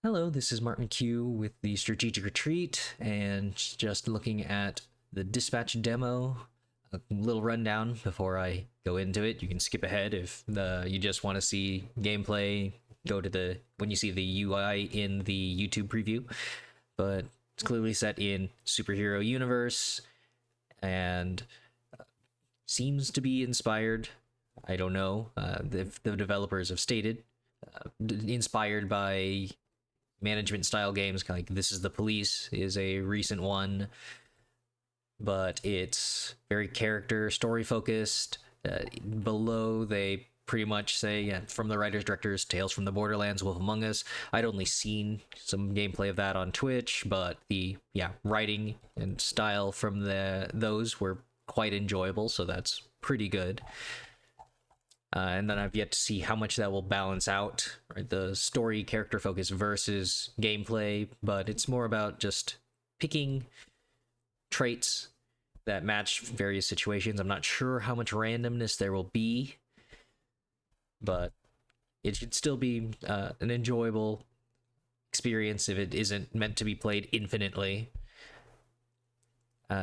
Hello, this is Martin Q with the Strategic Retreat, and just looking at the dispatch demo. A little rundown before I go into it. You can skip ahead if you just want to see gameplay. Go to the when you see the UI in the YouTube preview, but it's clearly set in superhero universe and seems to be inspired. I don't know. The developers have stated inspired by management style games like This Is the Police is a recent one, but it's very character story focused. Below they pretty much say, yeah, from the writers directors, Tales from the Borderlands, Wolf Among Us. I'd only seen some gameplay of that on Twitch, but the writing and style from those were quite enjoyable, so that's pretty good. And then I've yet to see how much that will balance out, right? The story character focus versus gameplay, but it's more about just picking traits that match various situations. I'm not sure how much randomness there will be, but it should still be an enjoyable experience if it isn't meant to be played infinitely.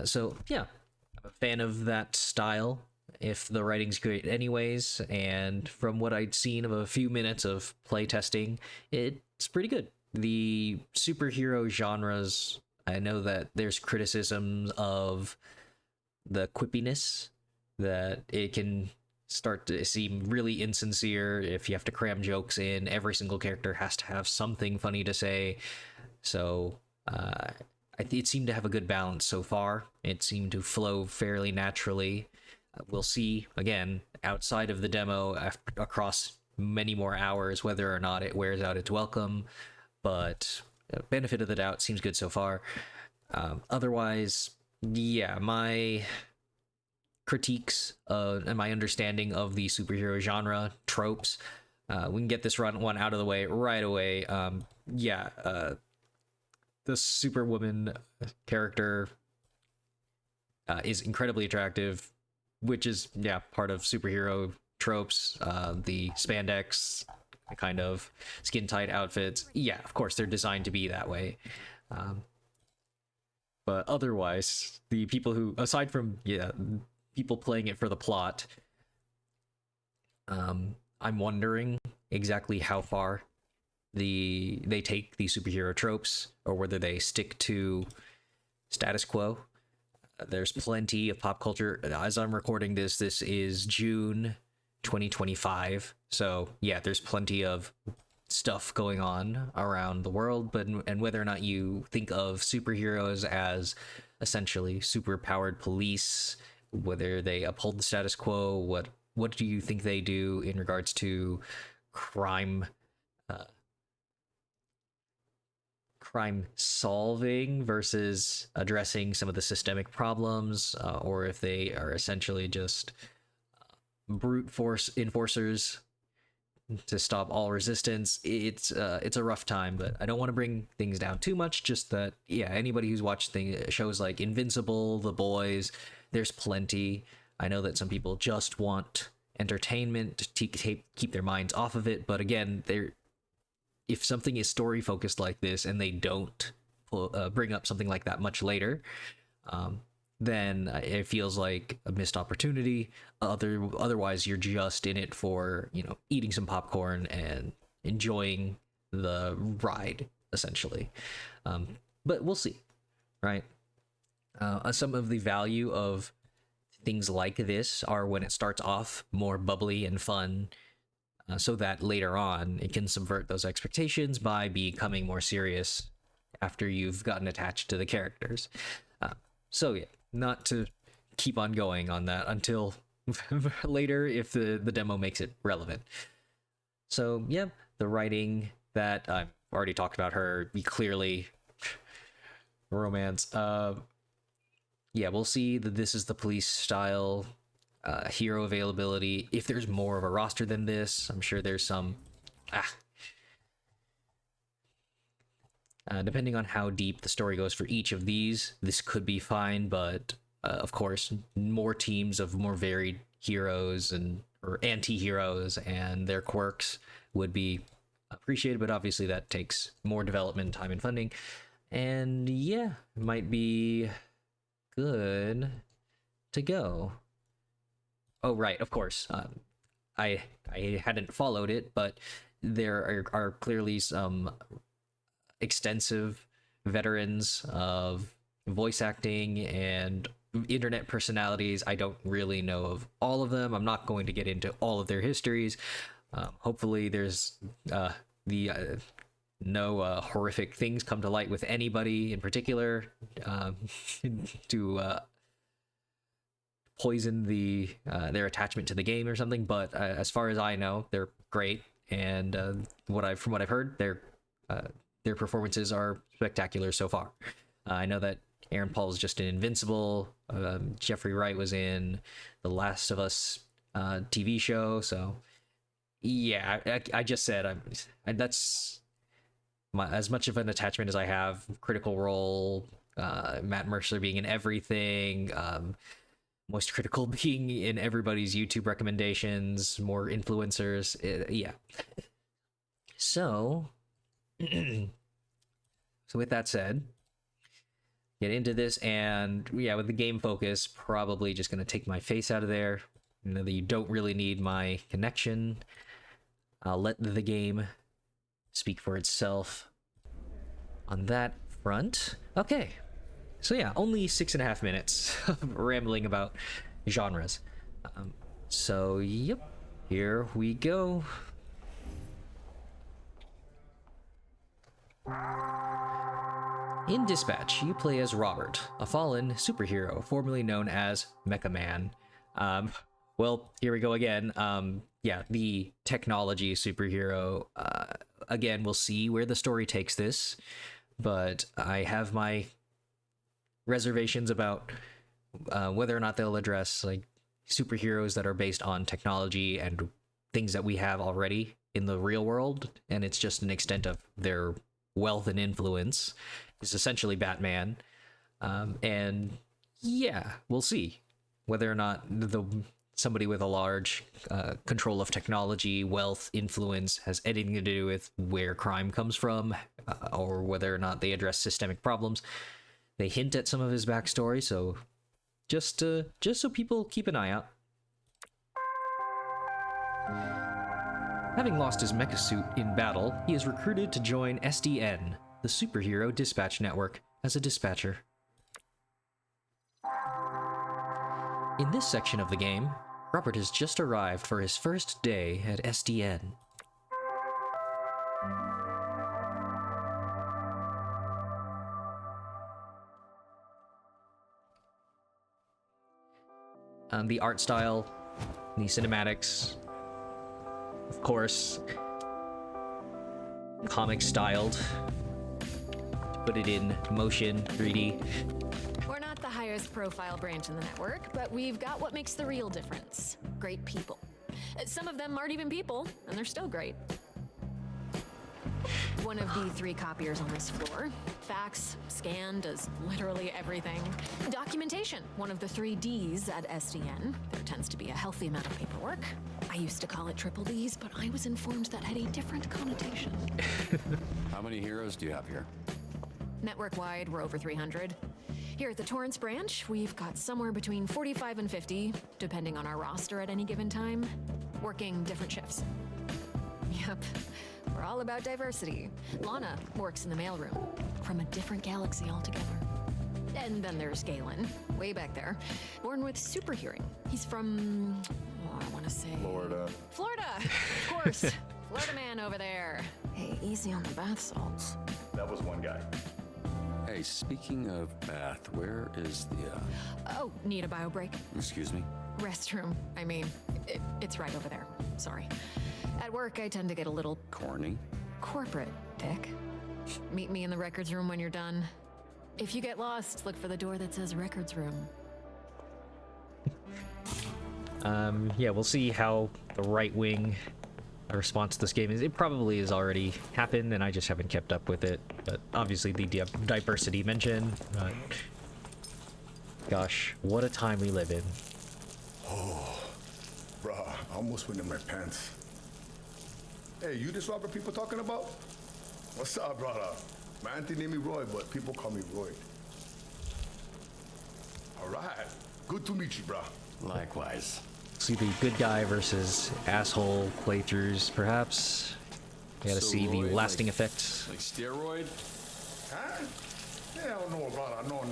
So yeah, I'm a fan of that style if the writing's great anyways, and from what I'd seen of a few minutes of playtesting, it's pretty good. The superhero genres, I know that there's criticisms of the quippiness, that it can start to seem really insincere if you have to cram jokes in. Every single character has to have something funny to say. So it seemed to have a good balance so far. It seemed to flow fairly naturally. We'll see, again, outside of the demo, across many more hours, whether or not it wears out its welcome. But benefit of the doubt, seems good so far. Otherwise, yeah, my critiques and my understanding of the superhero genre tropes, we can get this one out of the way right away. The Superwoman character is incredibly attractive, which is part of superhero tropes. The spandex kind of skin tight outfits, of course they're designed to be that way. But otherwise, the people who, aside from people playing it for the plot, I'm wondering exactly how far they take the superhero tropes, or whether they stick to status quo. There's plenty of pop culture. As I'm recording this is June 2025. So yeah, there's plenty of stuff going on around the world. And whether or not you think of superheroes as essentially super powered police, whether they uphold the status quo, what do you think they do in regards to crime crime solving versus addressing some of the systemic problems, or if they are essentially just brute force enforcers to stop all resistance. It's a rough time, but I don't want to bring things down too much. Just that, anybody who's watched shows like Invincible, The Boys, there's plenty. I know that some people just want entertainment to keep their minds off of it, but again, if something is story focused like this and they don't bring up something like that much later, then it feels like a missed opportunity. Otherwise, you're just in it for eating some popcorn and enjoying the ride, essentially. But we'll see, right? Some of the value of things like this are when it starts off more bubbly and fun, so that later on it can subvert those expectations by becoming more serious after you've gotten attached to the characters. So yeah, not to keep on going on that until later if the demo makes it relevant. So yeah, the writing that I've already talked about, her be clearly romance. We'll see that This Is the Police style hero availability. If there's more of a roster than this, I'm sure there's some. Depending on how deep the story goes for each of these, this could be fine, but of course, more teams of more varied heroes or anti-heroes and their quirks would be appreciated, but obviously that takes more development time and funding. And yeah, it might be good to go. Oh, right, of course. I hadn't followed it, but there are clearly some extensive veterans of voice acting and internet personalities. I don't really know of all of them. I'm not going to get into all of their histories. Hopefully, there's no horrific things come to light with anybody in particular to poison their attachment to the game or something. But as far as I know, they're great, and from what I've heard, their performances are spectacular so far. I know that Aaron Paul was just in Invincible. Jeffrey Wright was in the Last of Us TV show. So yeah, I just said that's as much of an attachment as I have. Critical Role, Matt Mercer being in everything. Most Critical being in everybody's YouTube recommendations, more influencers. Yeah. So, with that said, get into this, and yeah, with the game focus, probably just going to take my face out of there. You know that you don't really need my connection. I'll let the game speak for itself on that front. Okay. So yeah, only 6.5 minutes of rambling about genres. So yep, here we go. In Dispatch, you play as Robert, a fallen superhero formerly known as Mecha Man. Well, here we go again. Yeah, the technology superhero. Again, we'll see where the story takes this, but I have my reservations about whether or not they'll address like superheroes that are based on technology and things that we have already in the real world, and it's just an extent of their wealth and influence. Is essentially Batman, and yeah, we'll see whether or not somebody with a large control of technology, wealth, influence has anything to do with where crime comes from, or whether or not they address systemic problems. They hint at some of his backstory, so just so people keep an eye out. Having lost his mecha suit in battle, he is recruited to join SDN, the Superhero Dispatch Network, as a dispatcher. In this section of the game, Robert has just arrived for his first day at SDN. The art style, the cinematics, of course, comic styled, to put it in motion, 3D. We're not the highest profile branch in the network, but we've got what makes the real difference. Great people. Some of them aren't even people, and they're still great. One of the 3 copiers on this floor. Fax, scan, does literally everything. Documentation, one of the 3 Ds at SDN. There tends to be a healthy amount of paperwork. I used to call it triple Ds, but I was informed that had a different connotation. How many heroes do you have here? Network-wide, we're over 300. Here at the Torrance branch, we've got somewhere between 45 and 50, depending on our roster at any given time, working different shifts. Yep. We're all about diversity. Lana works in the mailroom, from a different galaxy altogether. And then there's Galen, way back there, born with super hearing. He's from, I want to say... Florida. Florida, of course. Florida man over there. Hey, easy on the bath salts. That was one guy. Hey, speaking of bath, where is the, Oh, need a bio break? Excuse me? Restroom. I mean, it's right over there. Sorry. At work, I tend to get a little Corny? corporate, Dick. Meet me in the records room when you're done. If you get lost, look for the door that says records room. Yeah, we'll see how the right wing response to this game is. It probably has already happened, and I just haven't kept up with it. But obviously, the diversity mentioned. Gosh, what a time we live in. Oh, bruh, I almost went in my pants. Hey, you this Robert people talking about? What's up, brother? My auntie named me Roy, but people call me Roy. All right. Good to meet you, bro. Likewise. See the good guy versus asshole playthroughs, perhaps. You gotta So see the Roy, lasting like- effects. Like steroid? Huh? Hell no, brother. No.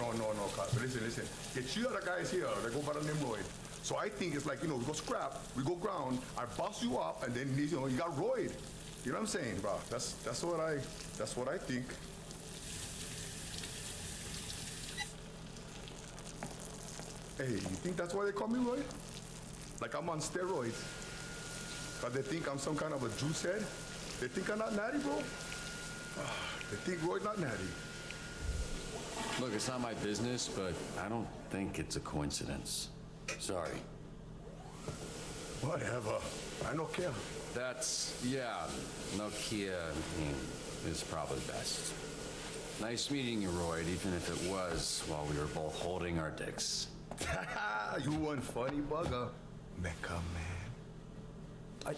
Listen. Get you other guys here. They go by the name Roy. So I think it's like, we go scrap, we go ground, I bust you up, and then, you got Roy. You know what I'm saying, bro? That's what I think. Hey, you think that's why they call me Roy? Like I'm on steroids. Cause they think I'm some kind of a juice head? They think I'm not natty, bro? They think Roy's not natty. Look, it's not my business, but I don't think it's a coincidence. Sorry. Whatever. I don't care. Nokia is probably best. Nice meeting you, Roy, even if it was while we were both holding our dicks. You one funny bugger. Mecca man.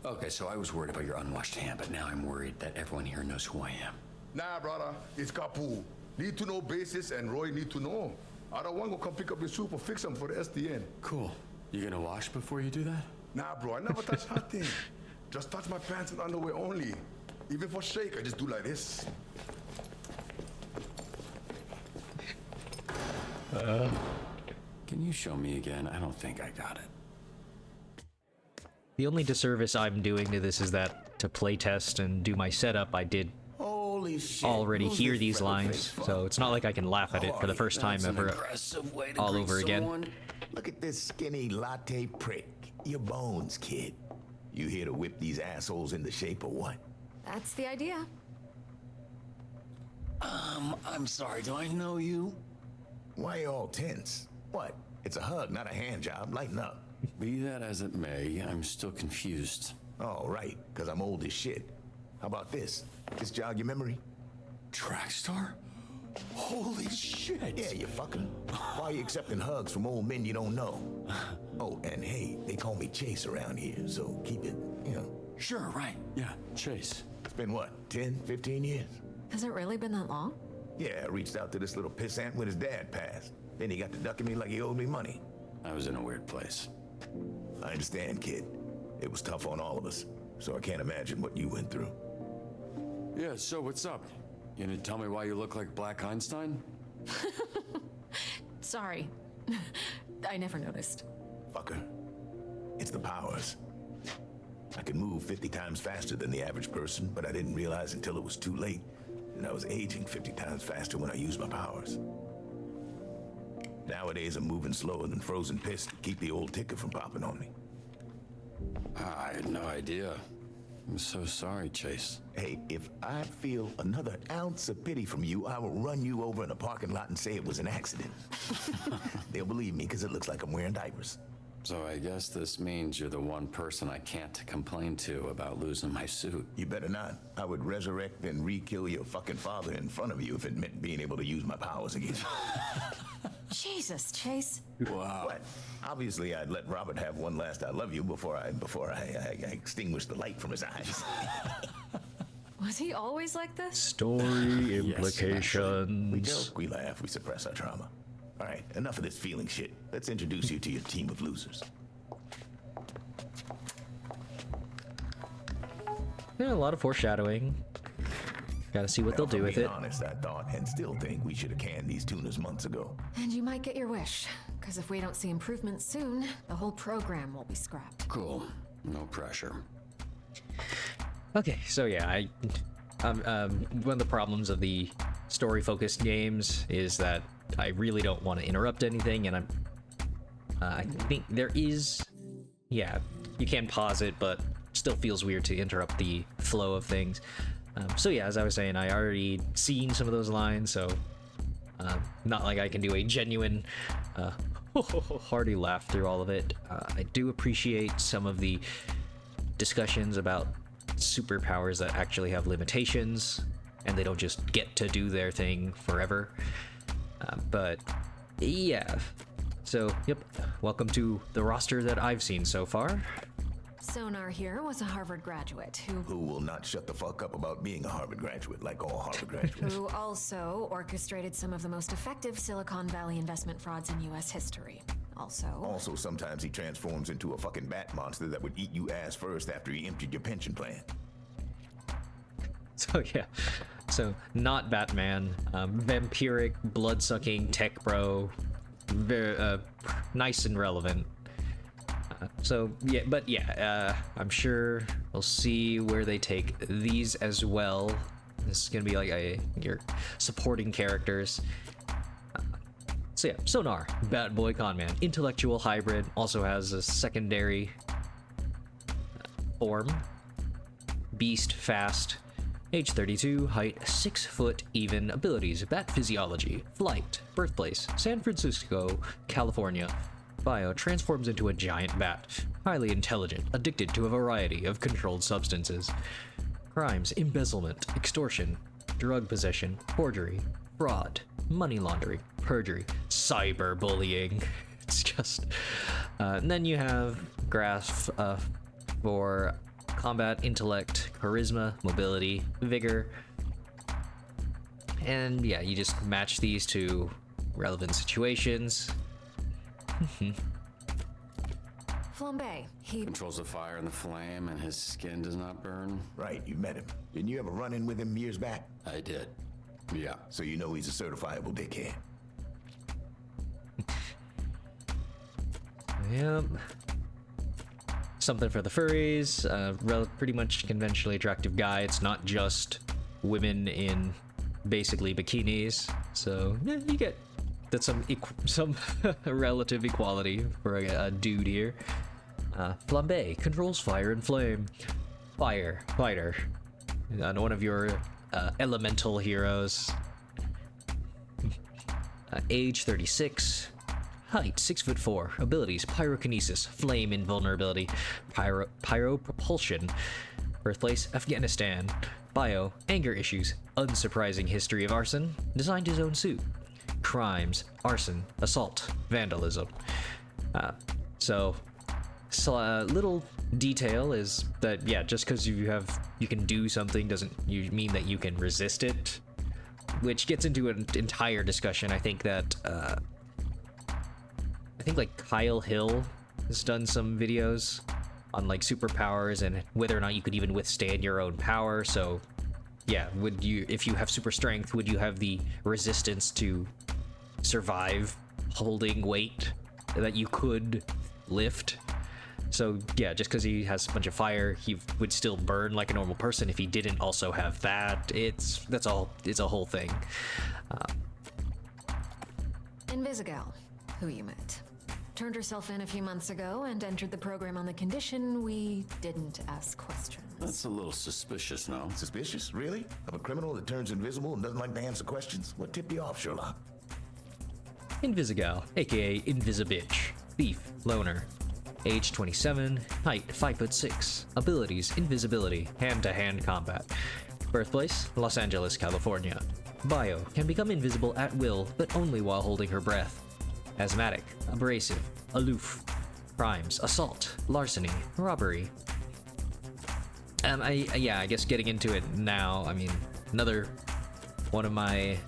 Okay, so I was worried about your unwashed hand, but now I'm worried that everyone here knows who I am. Nah, brother. It's Kapu. Need to know basis and Roy need to know. I don't want to come pick up your soup or fix them for the SDN. Cool. You gonna wash before you do that? Nah, bro. I never touch nothing. Just touch my pants and underwear only. Even for shake, I just do like this. Can you show me again? I don't think I got it. The only disservice I'm doing to this is that to playtest and do my setup, I did Holy shit. already Who's hear this these lines, freckle-faced fuck? so it's not like I can laugh at it for the first time That's an ever impressive way to all greet over again. someone. Look at this skinny latte prick. Your bones, kid. You here to whip these assholes into shape or what? That's the idea. I'm sorry, do I know you? Why you all tense? What? It's a hug, not a hand job. Lighten up. Be that as it may, I'm still confused. Oh, right, because I'm old as shit. How about this? This jog your memory? Trackstar? Holy shit! Yeah, you fucking. Why are you accepting hugs from old men you don't know? Oh, and hey, they call me Chase around here, so keep it, Sure, right. Yeah, Chase. It's been what, 10, 15 years? Has it really been that long? Yeah, I reached out to this little pissant when his dad passed. Then he got to ducking me like he owed me money. I was in a weird place. I understand, kid. It was tough on all of us, so I can't imagine what you went through. Yeah, so what's up? You gonna tell me why you look like Black Einstein? Sorry. I never noticed. Fucker. It's the powers. I can move 50 times faster than the average person, but I didn't realize until it was too late that I was aging 50 times faster when I used my powers. Nowadays, I'm moving slower than frozen piss to keep the old ticker from popping on me. I had no idea. I'm so sorry, Chase. Hey, if I feel another ounce of pity from you, I will run you over in a parking lot and say it was an accident. They'll believe me because it looks like I'm wearing diapers. So I guess this means you're the one person I can't complain to about losing my suit. You better not. I would resurrect and re-kill your fucking father in front of you if it meant being able to use my powers again. Jesus, Chase. Wow. What? Obviously, I'd let Robert have one last I love you before I extinguished the light from his eyes. Was he always like this? Story We implications. joke, we laugh, we suppress our trauma. All right, enough of this feeling shit. Let's introduce you to your team of losers. Yeah, a lot of foreshadowing. Gotta see what they'll do with it. Honest, I thought and still think we should have canned these tunas months ago. And you might get your wish, because if we don't see improvements soon, the whole program will be scrapped. Cool. No pressure. Okay, so yeah, one of the problems of the story-focused games is that I really don't want to interrupt anything, and I think there is, yeah, you can pause it, but still feels weird to interrupt the flow of things. So yeah, as I was saying, I already seen some of those lines, so not like I can do a genuine hearty laugh through all of it. I do appreciate some of the discussions about superpowers that actually have limitations, and they don't just get to do their thing forever. But yeah, So, yep, welcome to the roster that I've seen so far. Sonar here was a Harvard graduate Who will not shut the fuck up about being a Harvard graduate, like all Harvard graduates. who also orchestrated some of the most effective Silicon Valley investment frauds in U.S. history. Also, sometimes he transforms into a fucking bat monster that would eat you ass first after he emptied your pension plan. So yeah, so not Batman, vampiric, blood-sucking tech bro, very nice and relevant. So yeah, but yeah, I'm sure we'll see where they take these as well. This is gonna be like your supporting characters. So yeah, Sonar, Bat Boy Conman, intellectual hybrid, also has a secondary form. Beast, fast, age 32, height 6 foot even, abilities, bat physiology, flight, birthplace, San Francisco, California. Bio, transforms into a giant bat, highly intelligent, addicted to a variety of controlled substances. Crimes, embezzlement, extortion, drug possession, forgery, fraud, money laundering, perjury, cyberbullying. It's just... and then you have graphs for combat, intellect, charisma, mobility, vigor. And yeah, you just match these to relevant situations. Flambe, he Controls the fire and the flame, and his skin does not burn. Right, you met him. Didn't you ever run in with him years back? I did. Yeah. So you know he's a certifiable dickhead. Yep. Something for the furries. Pretty much conventionally attractive guy. It's not just women in basically bikinis. So yeah, you get that's some relative equality for a dude here. Flambe controls fire and flame. Fire fighter. One of your elemental heroes. Age 36. Height 6'4". Abilities: pyrokinesis, flame invulnerability, pyro propulsion. Birthplace: Afghanistan. Bio: anger issues, unsurprising history of arson. Designed his own suit. Crimes: arson, assault, vandalism. Little detail is that yeah, just because you can do something doesn't mean that you can resist it, which gets into an entire discussion. I think that like Kyle Hill has done some videos on like superpowers and whether or not you could even withstand your own power. So yeah, if you have super strength, would you have the resistance to survive holding weight that you could lift? So yeah, just because he has a bunch of fire, he would still burn like a normal person if he didn't also have that. It's a whole thing. Invisigal, who you met. Turned herself in a few months ago and entered the program on the condition we didn't ask questions. That's a little suspicious, no? Suspicious? Really? Of a criminal that turns invisible and doesn't like to answer questions? What tipped you off, Sherlock? Invisigal, aka Invisibitch, thief, loner. Age 27, height 5'6". Abilities: invisibility, hand-to-hand combat. Birthplace: Los Angeles, California. Bio: can become invisible at will, but only while holding her breath. Asthmatic, abrasive, aloof. Crimes: assault, larceny, robbery. I guess getting into it now, I mean, another one of my,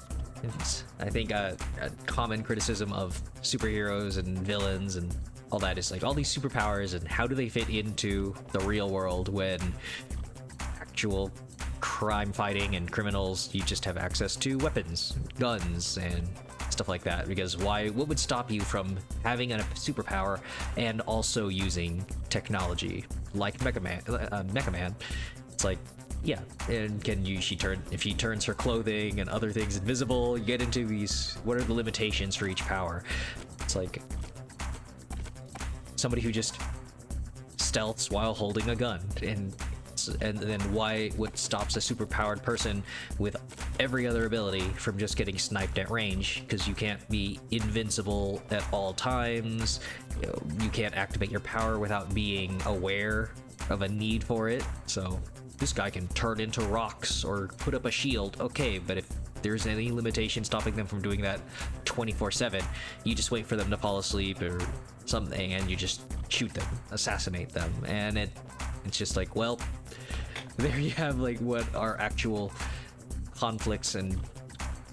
I think a common criticism of superheroes and villains and all that is like all these superpowers and how do they fit into the real world when actual crime fighting and criminals, you just have access to weapons, guns, and stuff like that. Because what would stop you from having a superpower and also using technology like Mecha Man? It's like, yeah, and if she turns her clothing and other things invisible, you get into these, what are the limitations for each power? It's like somebody who just stealths while holding a gun, and then what stops a superpowered person with every other ability from just getting sniped at range? Because you can't be invincible at all times. You can't activate your power without being aware of a need for it. So this guy can turn into rocks or put up a shield. Okay, but if there's any limitation stopping them from doing that 24/7, you just wait for them to fall asleep or something, and you just shoot them, assassinate them, and it's just like, well, there you have like what our actual conflicts and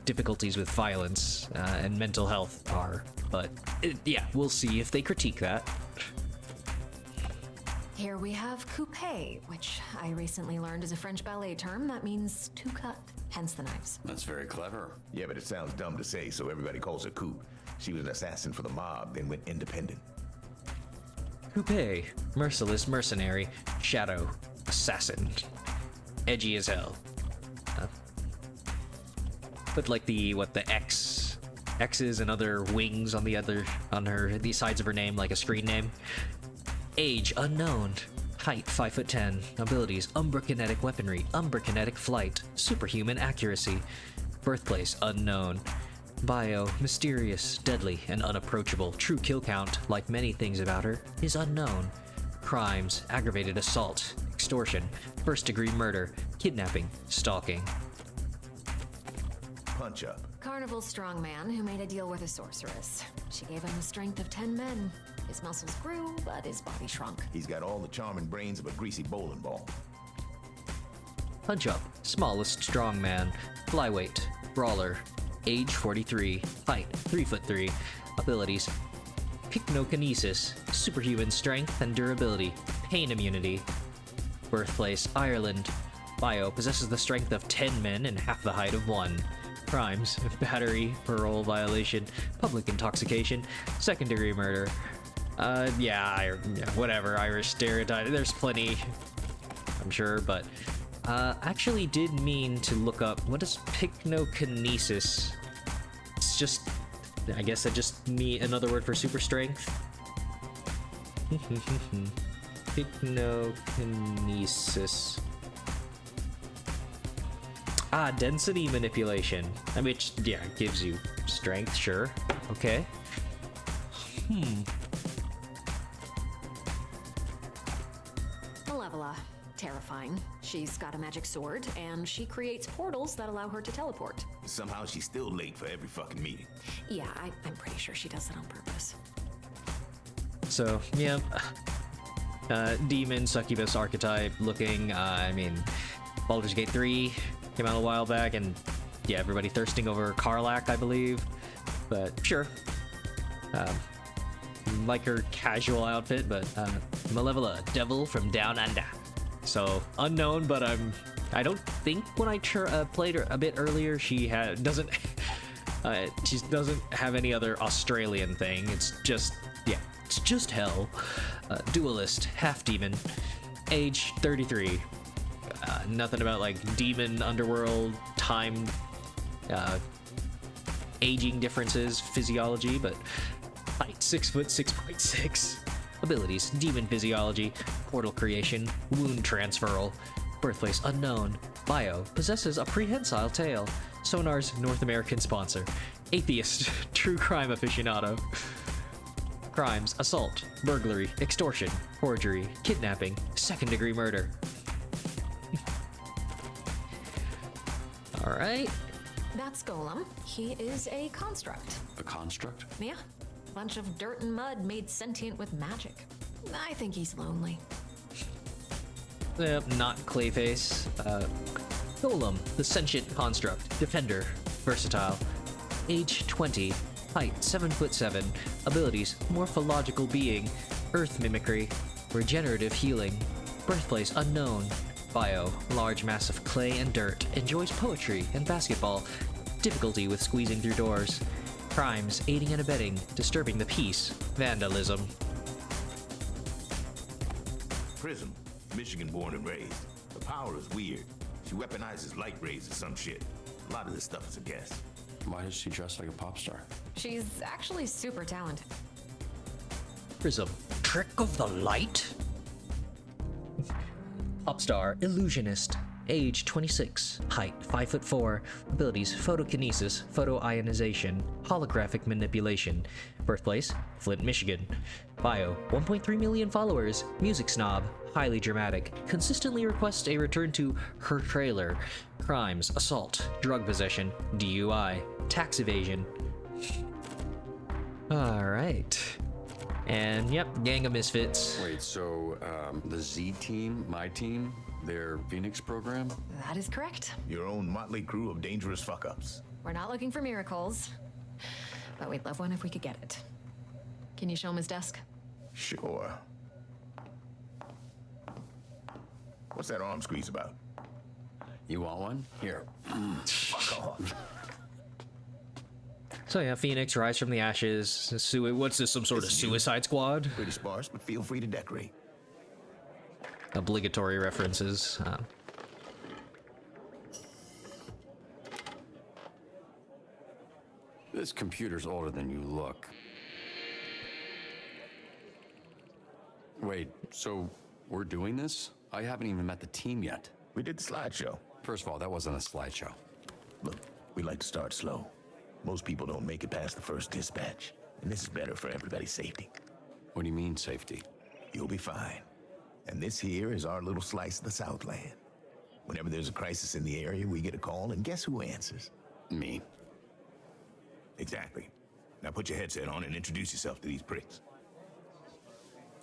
difficulties with violence and mental health are. But yeah, we'll see if they critique that. Here we have coupe, which I recently learned is a French ballet term that means to cut, hence the knives. That's very clever. Yeah, but it sounds dumb to say, so everybody calls her Coop. She was an assassin for the mob, then went independent. Coupe, merciless mercenary, shadow, assassin, edgy as hell. Put like the X's and other wings on the sides of her name, like a screen name. Age unknown. Height 5'10". Abilities umbra-kinetic weaponry, umbra-kinetic flight, superhuman accuracy. Birthplace unknown. Bio mysterious, deadly, and unapproachable. True kill count, like many things about her, is unknown. Crimes: aggravated assault, extortion, first-degree murder, kidnapping, stalking. Punch up. Carnival strongman who made a deal with a sorceress. She gave him the strength of 10 men. His muscles grew, but his body shrunk. He's got all the charming brains of a greasy bowling ball. Punch up, smallest strongman, flyweight, brawler, age 43, height 3'3", abilities pycnokinesis, superhuman strength and durability, pain immunity. Birthplace Ireland. Bio possesses the strength of 10 men and half the height of 1. Crimes: battery, parole violation, public intoxication, second-degree murder. Whatever, Irish stereotype. There's plenty, I'm sure, but actually did mean to look up what is pycnokinesis. It's just, I guess that just another word for super strength. Pycnokinesis. Density manipulation. Which, yeah, gives you strength, sure. Okay. Malevola. Terrifying. She's got a magic sword, and she creates portals that allow her to teleport. Somehow she's still late for every fucking meeting. Yeah, I'm pretty sure she does it on purpose. So, yeah. Demon, succubus archetype looking. Baldur's Gate 3 came out a while back, and yeah, everybody thirsting over Karlach, I believe. But sure. Like her casual outfit, but Malevola, devil from down under. So unknown, but I don't think when I played her a bit earlier, she doesn't have any other Australian thing. It's just hell. Duelist, half demon, age 33. Nothing about like demon underworld time, aging differences, physiology, but height 6'6.6". Abilities: demon physiology, portal creation, wound transferal. Birthplace unknown. Bio possesses a prehensile tail. Sonar's North American sponsor. Atheist, true crime aficionado. Crimes: assault, burglary, extortion, forgery, kidnapping, second-degree murder. All right. That's Golem. He is a construct. A construct? Yeah. Bunch of dirt and mud made sentient with magic. I think he's lonely. Not Clayface. Golem, the sentient construct, defender, versatile, age 20, height 7'7", abilities morphological being, earth mimicry, regenerative healing, birthplace unknown, bio large mass of clay and dirt, enjoys poetry and basketball, difficulty with squeezing through doors, crimes aiding and abetting, disturbing the peace, vandalism. Prism, Michigan born and raised. The power is weird. She weaponizes light rays or some shit. A lot of this stuff is a guess. Why does she dress like a pop star? She's actually super talented. Prism, trick of the light? Popstar, illusionist, age 26, height 5'4", abilities photokinesis, photoionization, holographic manipulation, birthplace Flint, Michigan, bio 1.3 million followers, music snob, highly dramatic, consistently requests a return to her trailer, crimes, assault, drug possession, DUI, tax evasion. Alright. And yep, gang of misfits. Wait, so the Z team, my team, their Phoenix program? That is correct. Your own motley crew of dangerous fuck-ups. We're not looking for miracles, but we'd love one if we could get it. Can you show him his desk? Sure. What's that arm squeeze about? You want one? Here. Fuck off. So yeah, Phoenix, rise from the ashes. What's this, some sort of Suicide Squad? Pretty sparse, but feel free to decorate. Obligatory references. This computer's older than you look. Wait, so we're doing this? I haven't even met the team yet. We did the slideshow. First of all, that wasn't a slideshow. Look, we like to start slow. Most people don't make it past the first dispatch, and this is better for everybody's safety. What do you mean, safety? You'll be fine. And this here is our little slice of the Southland. Whenever there's a crisis in the area, we get a call, and guess who answers? Me. Exactly. Now put your headset on and introduce yourself to these pricks.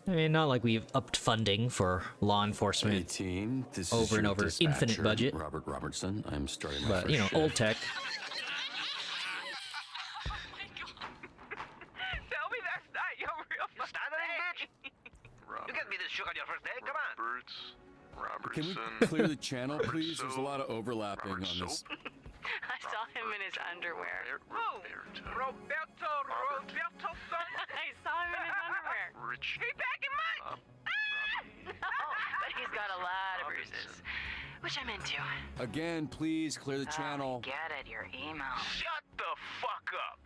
I mean, not like we've upped funding for law Hey enforcement, team, this Over is and your over, dispatcher, infinite budget. Robert Robertson. I'm starting my but first you know, shift. old tech. Tell me that's not your real fucking name. You can't be this shook on your first day. Come on. Can Robertson. we clear the channel, please? There's a lot of overlapping on this. I saw him in his underwear. Who? Roberto son? I saw him in his underwear. Rich. He back in mine. But he's got a lot of bruises, which I'm into. Again, please clear the channel. Get it, your email. Shut the fuck up.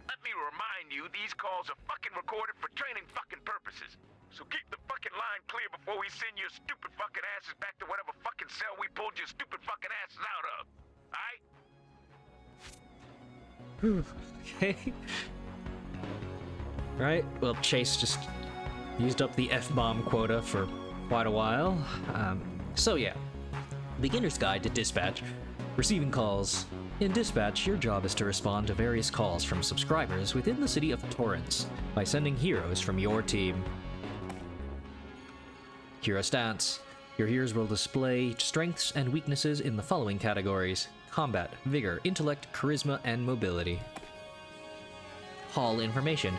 Let me remind you, these calls are fucking recorded for training fucking purposes. So keep the fucking line clear before we send your stupid fucking asses back to whatever fucking cell we pulled your stupid fucking asses out of. Alright? Okay. Right. Well, Chase just used up the F-bomb quota for quite a while. So yeah, beginner's guide to dispatch. Receiving calls. In dispatch, your job is to respond to various calls from subscribers within the city of Torrance by sending heroes from your team. Hero stats. Your heroes will display strengths and weaknesses in the following categories: combat, vigor, intellect, charisma, and mobility. Call information.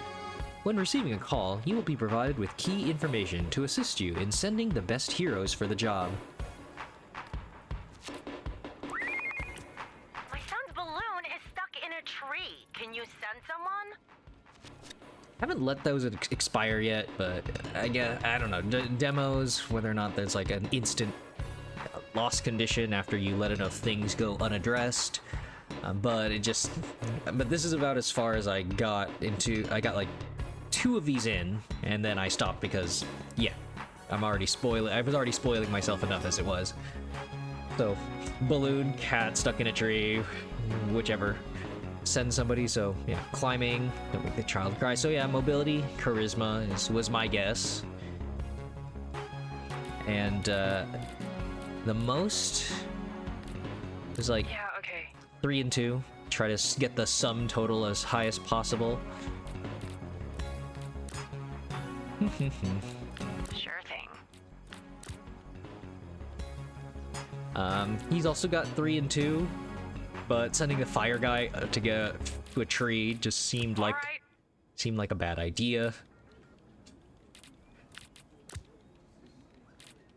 When receiving a call, you will be provided with key information to assist you in sending the best heroes for the job. My son's balloon is stuck in a tree. Can you send someone? Haven't let those expire yet, but I don't know, demos, whether or not there's like an instant loss condition after you let enough things go unaddressed. But this is about as far as I got into. I got like 2 of these in, and then I stopped because, yeah, I was already spoiling myself enough as it was. So, balloon, cat stuck in a tree, whichever. Send somebody, so yeah, climbing, don't make the child cry. So yeah, mobility, charisma was my guess. And the most is like Yeah, okay. 3 and 2. Try to get the sum total as high as possible. Sure thing. He's also got 3 and 2, but sending the fire guy to get to a tree just seemed like a bad idea.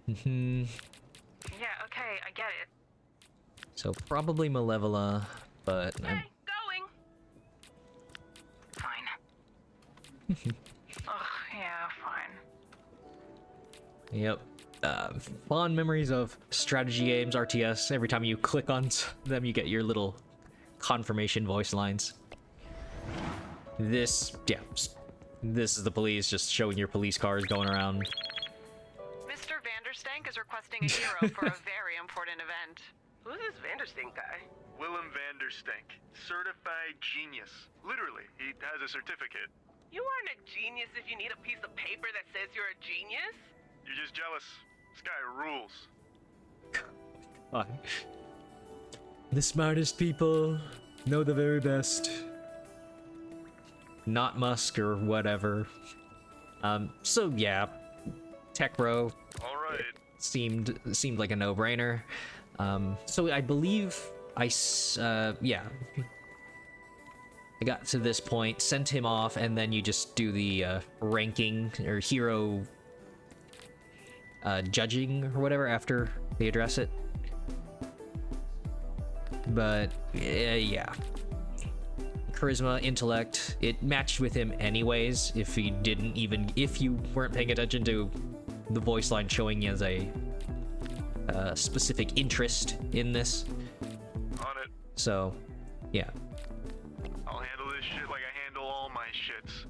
Yeah, okay, I get it. So probably Malevola, but I'm Going. Fine. Ugh, yeah, fine. Yep. Fond memories of strategy games, RTS. Every time you click on them, you get your little confirmation voice lines. This is the police just showing your police cars going around. Mr. Vanderstank is requesting a hero for a very important event. Who's this Vanderstink guy? Willem Vanderstank, certified genius. Literally, he has a certificate. You aren't a genius if you need a piece of paper that says you're a genius. You're just jealous. This guy rules. Fine. The smartest people know the very best. Not Musk or whatever. So yeah, Tech Bro All right. seemed like a no-brainer. So I believe I got to this point, sent him off, and then you just do the ranking or hero judging or whatever after they address it. But yeah, charisma, intellect, it matched with him anyways. If you weren't paying attention to the voice line showing you as a specific interest in this. On it. So yeah. I'll handle this shit like I handle all my shits.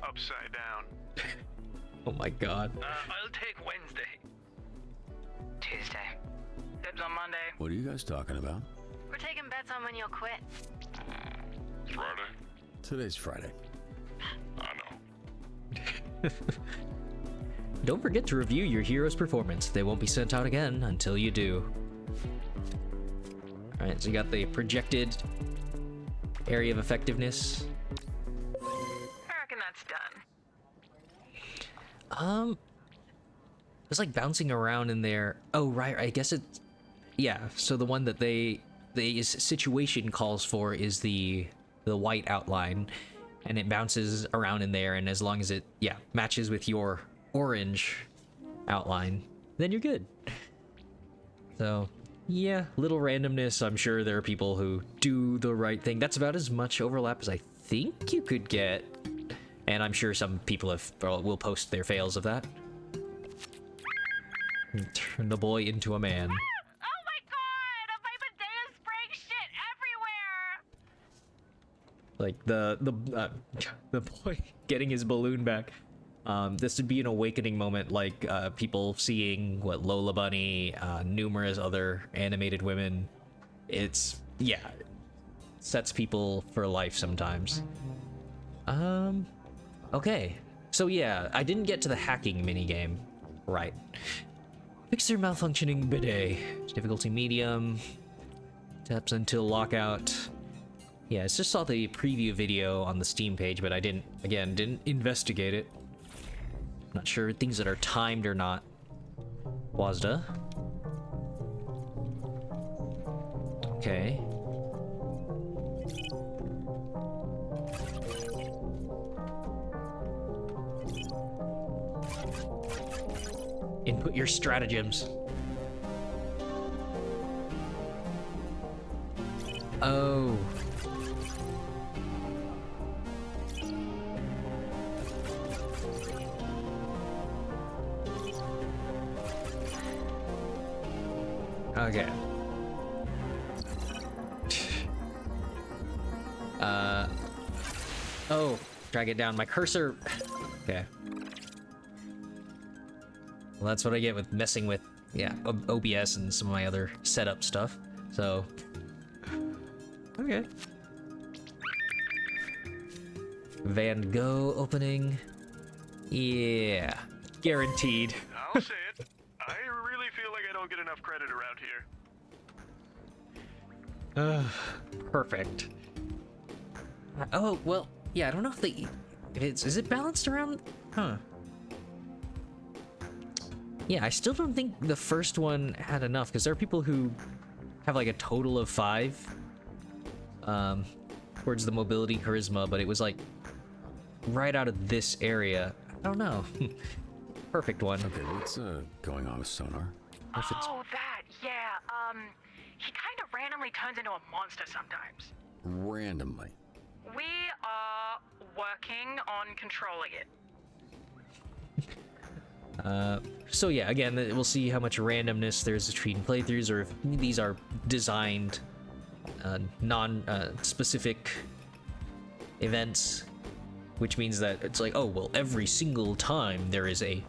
Upside down. Oh my god. I'll take Wednesday. Tuesday. Dibs on Monday. What are you guys talking about? We're taking bets on when you'll quit. Friday. Today's Friday. I know. Don't forget to review your hero's performance. They won't be sent out again until you do. Alright, so you got the projected area of effectiveness. I reckon that's done. It's like bouncing around in there. Oh, right, I guess it's... Yeah, so the one that the situation calls for is the white outline, and it bounces around in there, and as long as it, matches with your orange outline, then you're good. So, yeah, little randomness. I'm sure there are people who do the right thing. That's about as much overlap as I think you could get, and I'm sure some people will post their fails of that. Turn the boy into a man. Oh my god! My bidet is spraying shit everywhere! Like the boy getting his balloon back. This would be an awakening moment, like people seeing what Lola Bunny, numerous other animated women. It's sets people for life sometimes. Okay, so yeah, I didn't get to the hacking minigame. Right. Fix your malfunctioning bidet. Difficulty medium. Taps until lockout. Yeah, I just saw the preview video on the Steam page, but I didn't investigate it. Not sure things that are timed or not. Wazda. Okay. Input your stratagems. Oh. Okay. Oh, drag it down. My cursor. Okay. Well, that's what I get with messing with, OBS and some of my other setup stuff. So, okay. Van Gogh opening. Yeah, guaranteed. I'll say it. I really feel like I don't get enough credit around here. Perfect. Oh, well, yeah, I don't know if is it balanced around? Huh. Yeah, I still don't think the first one had enough, because there are people who have like a total of 5 towards the mobility charisma, but it was like right out of this area. I don't know. Perfect one. Okay, what's going on with Sonar? Oh, that, yeah. He kind of randomly turns into a monster sometimes. Randomly. We are working on controlling it. So yeah, again, we'll see how much randomness there's between playthroughs, or if these are designed non-specific events, which means that it's like, oh, well, every single time there is a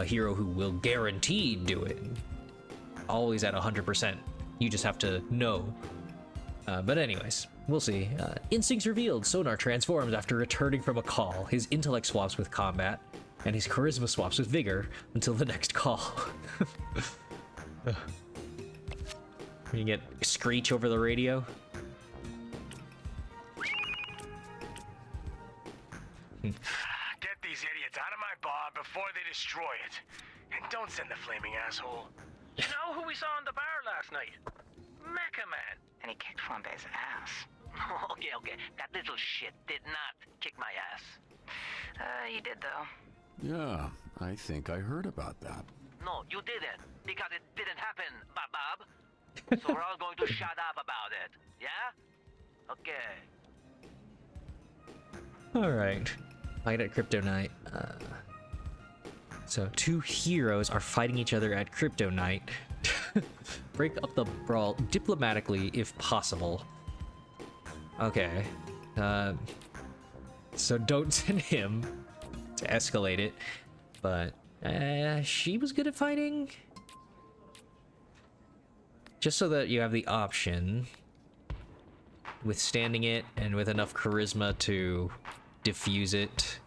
hero who will guaranteed do it. Always at 100%. You just have to know. But anyways, we'll see. Instincts revealed. Sonar transforms after returning from a call. His intellect swaps with combat, and his charisma swaps with vigor until the next call. You get Screech over the radio. Get these idiots out of my bar before they destroy it. And don't send the flaming asshole. You know who we saw in the bar last night? Mecha Man. And he kicked Flambe's ass. Okay. That little shit did not kick my ass. You did, though. Yeah, I think I heard about that. No, you didn't. Because it didn't happen, Bob. So we're all going to shut up about it. Yeah? Okay. Alright. Fight at Crypto Night. So, two heroes are fighting each other at Crypto Night. Break up the brawl diplomatically if possible. Okay. So don't send him to escalate it. But, she was good at fighting? Just so that you have the option. Withstanding it and with enough charisma to diffuse it.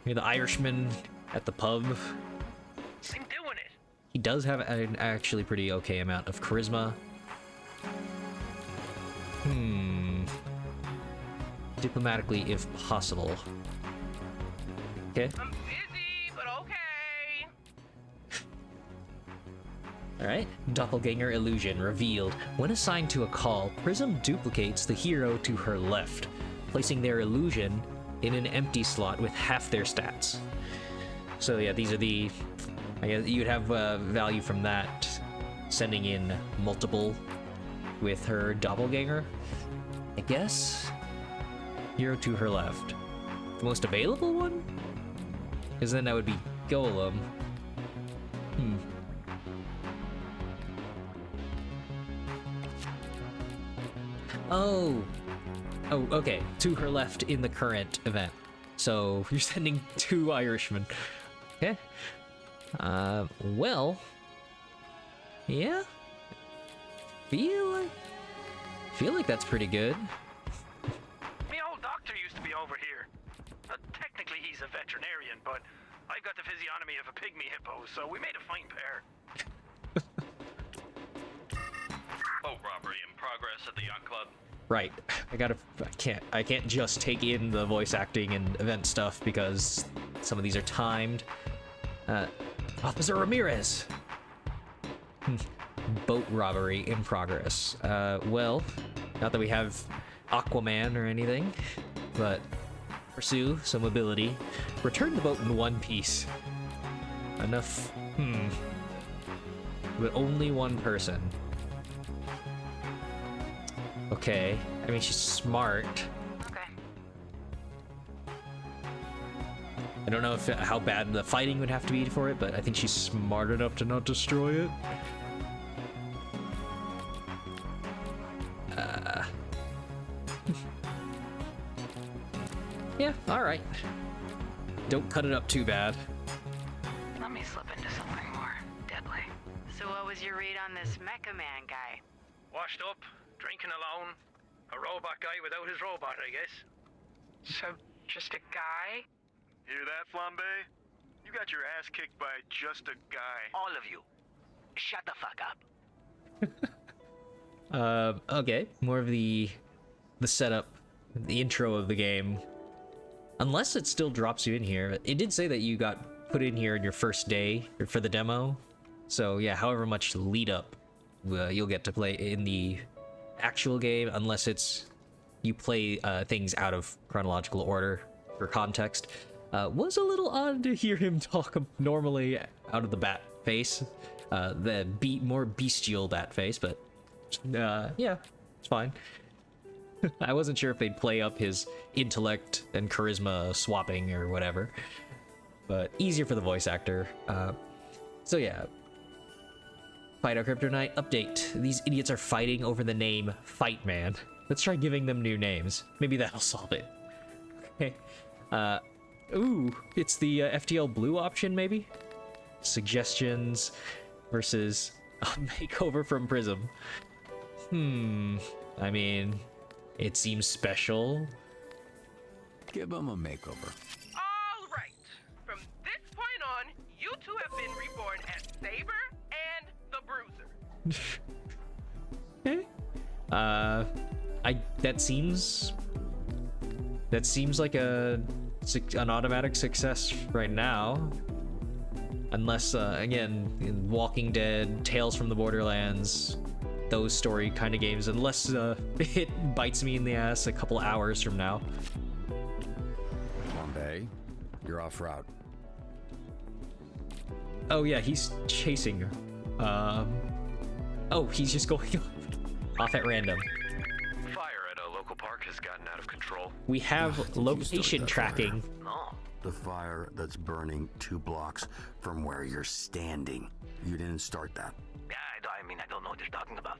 Maybe the Irishman at the pub. I'm doing it. He does have an actually pretty okay amount of charisma. Diplomatically, if possible. Okay. I'm busy, but okay. Alright. Doppelganger illusion revealed. When assigned to a call, Prism duplicates the hero to her left, placing their illusion in an empty slot with half their stats. So yeah, these are the... I guess you'd have value from that, sending in multiple with her doppelganger. I guess? Hero to her left. The most available one? Because then that would be Golem. Oh, okay. To her left in the current event. So you're sending two Irishmen. Okay. Well. Yeah. Feel like that's pretty good. Me old doctor used to be over here. Technically he's a veterinarian, but I got the physiognomy of a pygmy hippo, so we made a fine pair. Boat robbery in progress at the yacht club. Right. I can't just take in the voice acting and event stuff because some of these are timed. Officer Ramirez. Boat robbery in progress. Well, not that we have Aquaman or anything, but pursue some mobility. Return the boat in one piece. Enough. But only one person. Okay. I mean, she's smart. Okay. I don't know how bad the fighting would have to be for it, but I think she's smart enough to not destroy it. Yeah, alright. Don't cut it up too bad. Let me slip into something more deadly. So what was your read on this Mecha Man guy? Washed up, drinking alone. A robot guy without his robot, I guess. So, just a guy? Hear that, Flambe? You got your ass kicked by just a guy. All of you. Shut the fuck up. Okay. More of the setup, the intro of the game. Unless it still drops you in here. It did say that you got put in here in your first day for the demo. So yeah, however much lead up you'll get to play in the actual game, unless it's you play things out of chronological order for context. Was a little odd to hear him talk normally out of the bat face. The more bestial bat face, but yeah, it's fine. I wasn't sure if they'd play up his intellect and charisma swapping or whatever, but easier for the voice actor. So yeah. Fight our Crypto Night update. These idiots are fighting over the name Fight Man. Let's try giving them new names. Maybe that'll solve it. Okay. Ooh, it's the FTL Blue option, maybe? Suggestions versus a makeover from Prism. I mean, it seems special. Give them a makeover. All right. From this point on, you two have been reborn as Saber and Okay. That seems like an automatic success right now. Unless, again, in Walking Dead, Tales from the Borderlands, those story kind of games, unless it bites me in the ass a couple hours from now. Bombay, you're off route. Oh yeah, he's chasing her. Oh, he's just going off at random. Fire at a local park has gotten out of control. We have location tracking. No. The fire that's burning 2 blocks from where you're standing. You didn't start that. Yeah, I mean, I don't know what you're talking about.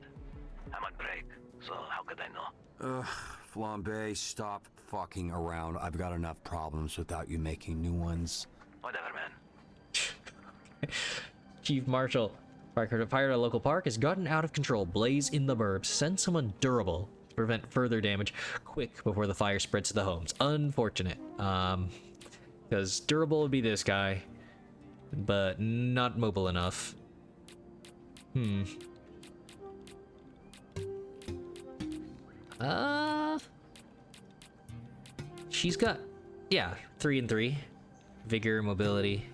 I'm on break, so how could I know? Flambe, stop fucking around. I've got enough problems without you making new ones. Whatever, man. Chief Marshal, fire at a local park has gotten out of control. Blaze in the burbs. Send someone durable to prevent further damage quick before the fire spreads to the homes. Unfortunate. Because durable would be this guy, but not mobile enough. She's got, yeah, 3 and 3. Vigor, mobility.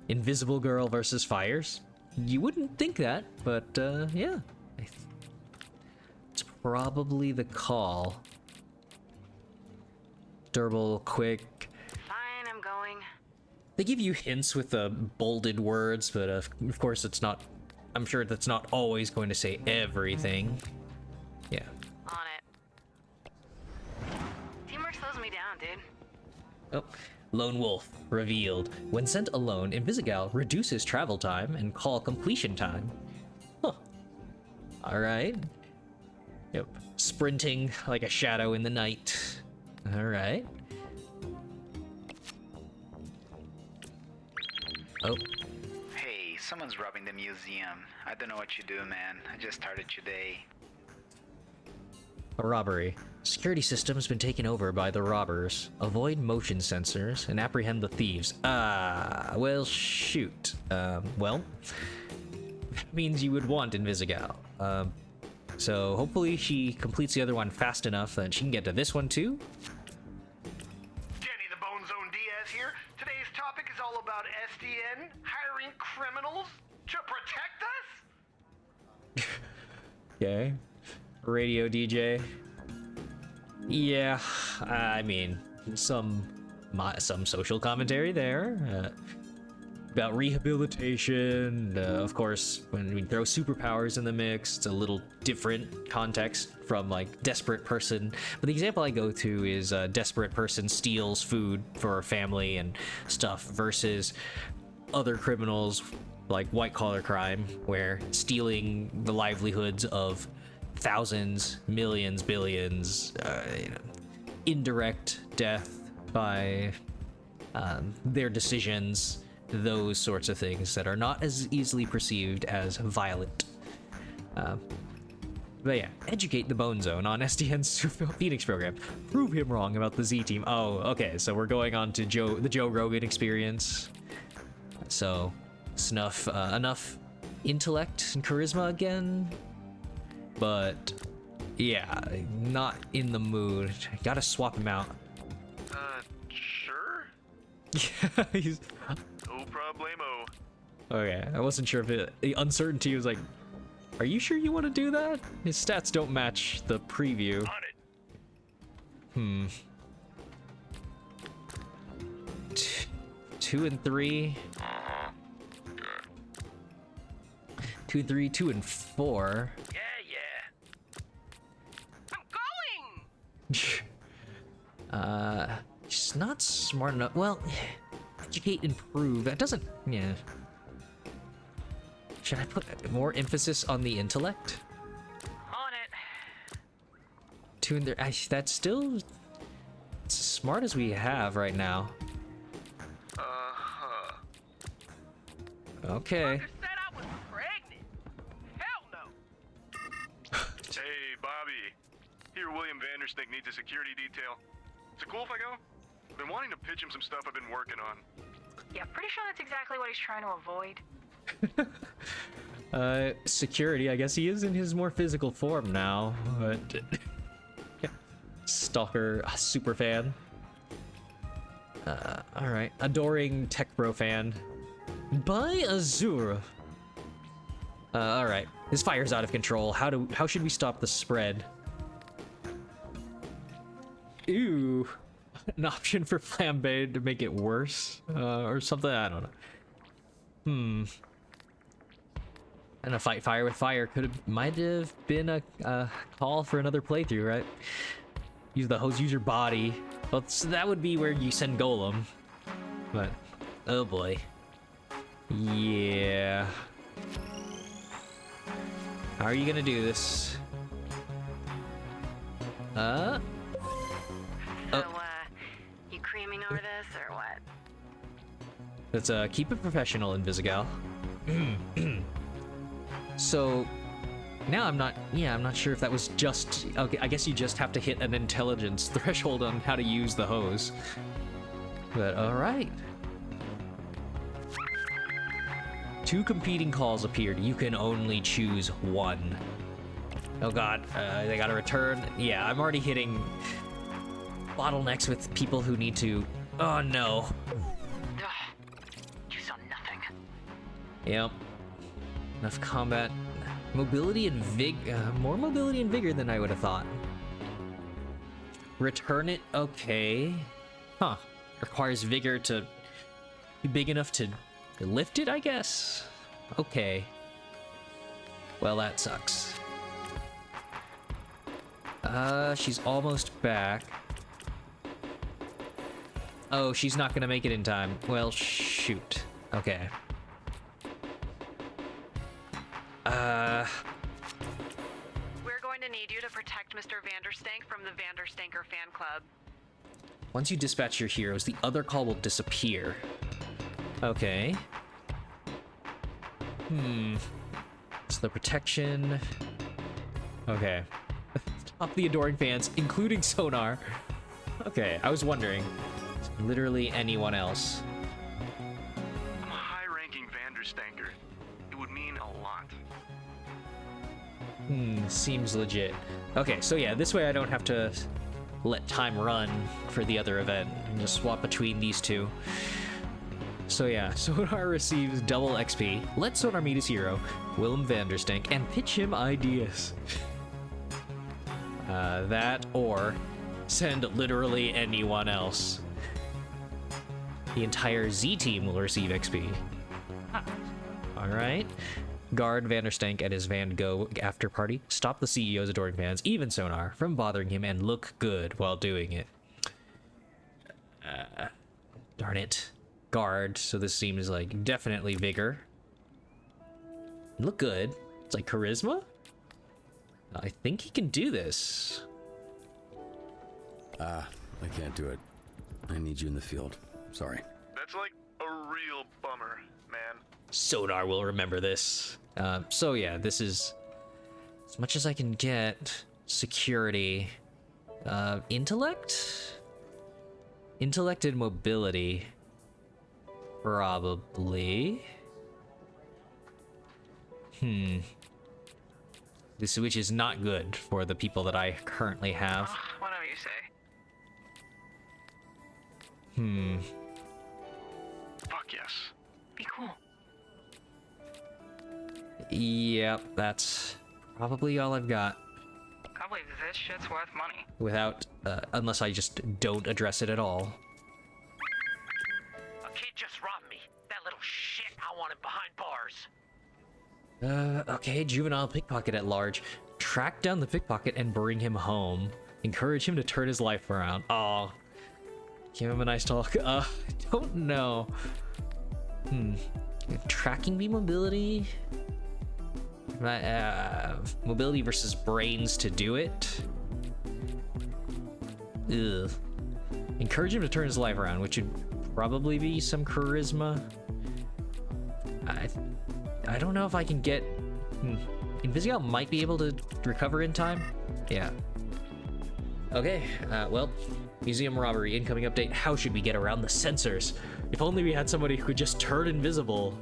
Invisible girl versus fires. You wouldn't think that, but yeah. It's probably the call. Durable, quick. Fine, I'm going. They give you hints with the bolded words, but of course it's not. I'm sure that's not always going to say everything. Yeah. On it. Teamwork slows me down, dude. Oh. Lone Wolf revealed. When sent alone, Invisigal reduces travel time and call completion time. Huh. Alright. Yep. Sprinting like a shadow in the night. Alright. Oh. Hey, someone's robbing the museum. I don't know what you do, man. I just started today. A robbery. Security system's been taken over by the robbers. Avoid motion sensors and apprehend the thieves. Well, shoot. Well, that means you would want Invisigal. So hopefully she completes the other one fast enough that she can get to this one too. Jenny the Bone Zone Diaz here. Today's topic is all about SDN hiring criminals to protect us. Okay. Radio DJ. Yeah, I mean, some social commentary there about rehabilitation. Of course, when we throw superpowers in the mix, it's a little different context from like desperate person. But the example I go to is a desperate person steals food for a family and stuff versus other criminals like white collar crime, where stealing the livelihoods of thousands, millions, billions, indirect death by their decisions, those sorts of things that are not as easily perceived as violent. But yeah, educate the Bone Zone on SDN's Phoenix program. Prove him wrong about the Z team. Oh, okay, so we're going on to the Joe Rogan experience. So, enough intellect and charisma again. But yeah, not in the mood. Gotta swap him out. Sure? Yeah, he's... No problemo. Okay, I wasn't sure if the uncertainty was like, are you sure you want to do that? His stats don't match the preview. On it. 2 and 3. 2 and 3, 2 and 4. Yeah. I'm going! She's not smart enough. Well, educate, improve. That doesn't. Yeah. Should I put more emphasis on the intellect? On it. 2 and 3. That's still as smart as we have right now. Okay. Said I was pregnant. Hell no. Hey, Bobby. Here, William Vanderstink needs a security detail. Is it cool if I go? I've been wanting to pitch him some stuff I've been working on. Yeah, pretty sure that's exactly what he's trying to avoid. Security, I guess he is in his more physical form now, but stalker super fan. All right, adoring tech bro fan. By Azura. All right, his fire's out of control. How should we stop the spread? Ooh, an option for flambe to make it worse, or something. I don't know. And a fight fire with fire might have been a call for another playthrough, right? Use the hose, use your body. Well, so that would be where you send Golem. But, oh boy. Yeah. How are you gonna do this? So, you creaming over this, or what? Let's keep it professional, Invisigal. So now I'm not sure if that was just okay. I guess you just have to hit an intelligence threshold on how to use the hose. But all right. 2 competing calls appeared. You can only choose one. Oh god, they gotta return. Yeah, I'm already hitting bottlenecks with people who need to. Oh no. You saw nothing. Yep. Enough combat. Mobility and more mobility and vigor than I would have thought. Return it, okay. Huh. Requires vigor to be big enough to lift it, I guess. Okay. Well, that sucks. She's almost back. Oh, she's not gonna make it in time. Well, shoot. Okay. We're going to need you to protect Mr. Vanderstank from the Vanderstanker fan club. Once you dispatch your heroes, the other call will disappear. Okay. So the protection. Okay. Stop the adoring fans, including Sonar. Okay, I was wondering. Literally anyone else. I'm a high-ranking Vanderstanker. It would mean a lot. Seems legit. Okay, so yeah, this way I don't have to let time run for the other event. And just swap between these two. So yeah, Sonar receives double XP. Let Sonar meet his hero, Willem Vanderstank, and pitch him ideas. That or send literally anyone else. The entire Z team will receive XP. Alright. Guard Vanderstank at his Van Gogh after party. Stop the CEO's adoring fans, even Sonar, from bothering him and look good while doing it. Darn it. Guard, so this seems like definitely vigor. Look good. It's like charisma? I think he can do this. I can't do it. I need you in the field. Sorry. That's like a real bummer, man. Sonar will remember this. So yeah, this is as much as I can get. Security. Intellect? Intellect and mobility. Probably. This which is not good for the people that I currently have. Whatever you say. Fuck yes. Be cool. Yep, that's probably all I've got. I believe this shit's worth money. Without, unless I just don't address it at all. A kid just robbed me. That little shit, I want him behind bars. Okay, juvenile pickpocket at large. Track down the pickpocket and bring him home. Encourage him to turn his life around. Aw. Give him a nice talk. I don't know. Tracking be mobility? Mobility versus brains to do it? Ugh. Encourage him to turn his life around, which would probably be some charisma. I don't know if I can get... Invisigal might be able to recover in time. Yeah. Okay, well, museum robbery, incoming update. How should we get around the sensors? If only we had somebody who could just turn invisible.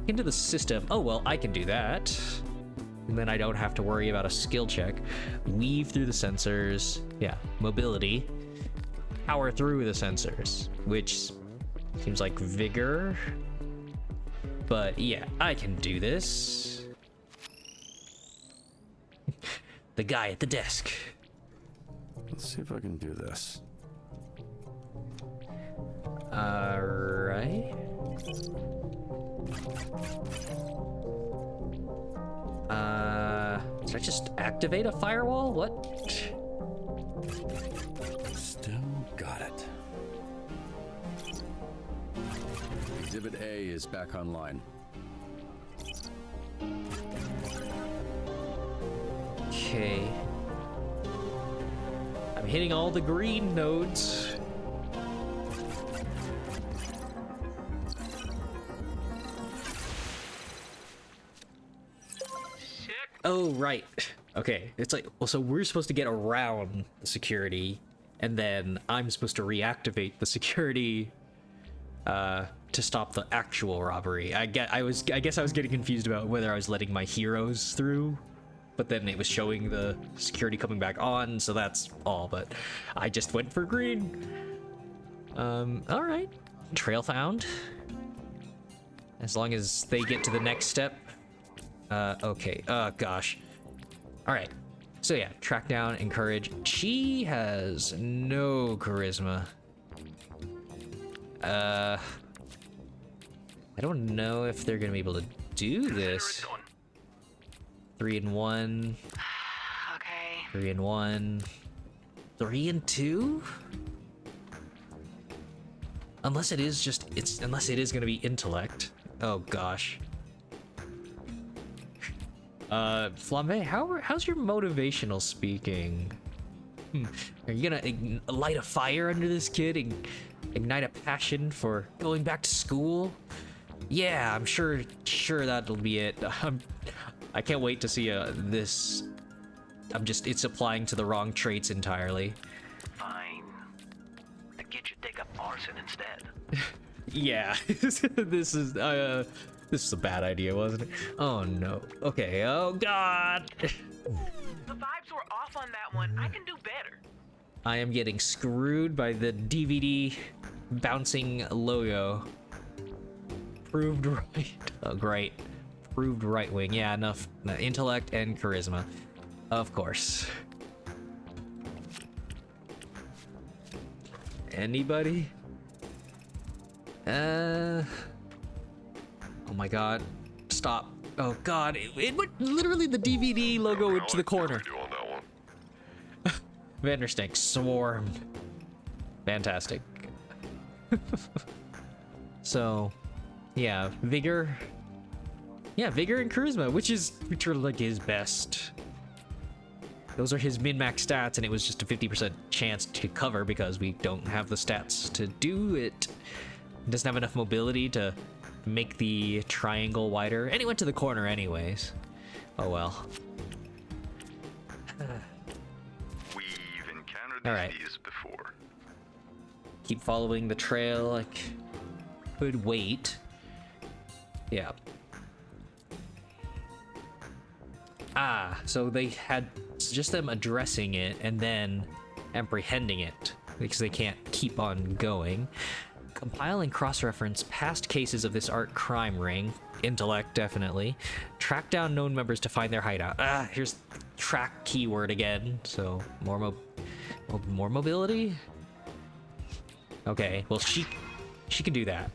into the system. Oh, well, I can do that. And then I don't have to worry about a skill check. Weave through the sensors. Yeah, mobility. Power through the sensors, which seems like vigor. But yeah, I can do this. The guy at the desk. Let's see if I can do this. Alright. Did I just activate a firewall? What? Still got it. Exhibit A is back online. Okay. I'm hitting all the green nodes. Oh, right. Okay, it's like, well, so we're supposed to get around the security, and then I'm supposed to reactivate the security to stop the actual robbery. I guess I was getting confused about whether I was letting my heroes through, but then it was showing the security coming back on, so that's all, but I just went for green. All right. Trail found. As long as they get to the next step. Okay. Oh, gosh. All right. So yeah, track down, encourage. She has no charisma. I don't know if they're gonna be able to do this. 3 and 1. Okay. 3 and 1. 3 and 2? Unless it is just, unless it is gonna be intellect. Oh gosh. Flambe, how's your motivational speaking? Are you gonna light a fire under this kid and ignite a passion for going back to school? Yeah, I'm sure that'll be it. I can't wait to see this. It's applying to the wrong traits entirely. Fine. To get you take up arson instead. Yeah, this is a bad idea, wasn't it? Oh no. Okay. Oh god. The vibes were off on that one. I can do better. I am getting screwed by the DVD bouncing logo. Proved right. Oh great. Proved right wing. Yeah, enough. Intellect and charisma. Of course. Anybody? Oh my god. Stop. Oh god. It went literally the DVD logo into the corner. Vanderstank swarmed. Fantastic. So, yeah, vigor. Yeah, vigor and charisma, which are like his best. Those are his min-max stats, and it was just a 50% chance to cover because we don't have the stats to do it. It doesn't have enough mobility to make the triangle wider, and it went to the corner anyways. Oh well. We've encountered All right. these before. Keep following the trail. I could wait. Yeah. Ah, so they had just them addressing it and then apprehending it because they can't keep on going. Compile and cross-reference past cases of this art crime ring. Intellect, definitely. Track down known members to find their hideout. Ah, here's track keyword again. So more mobility. Okay, well she can do that.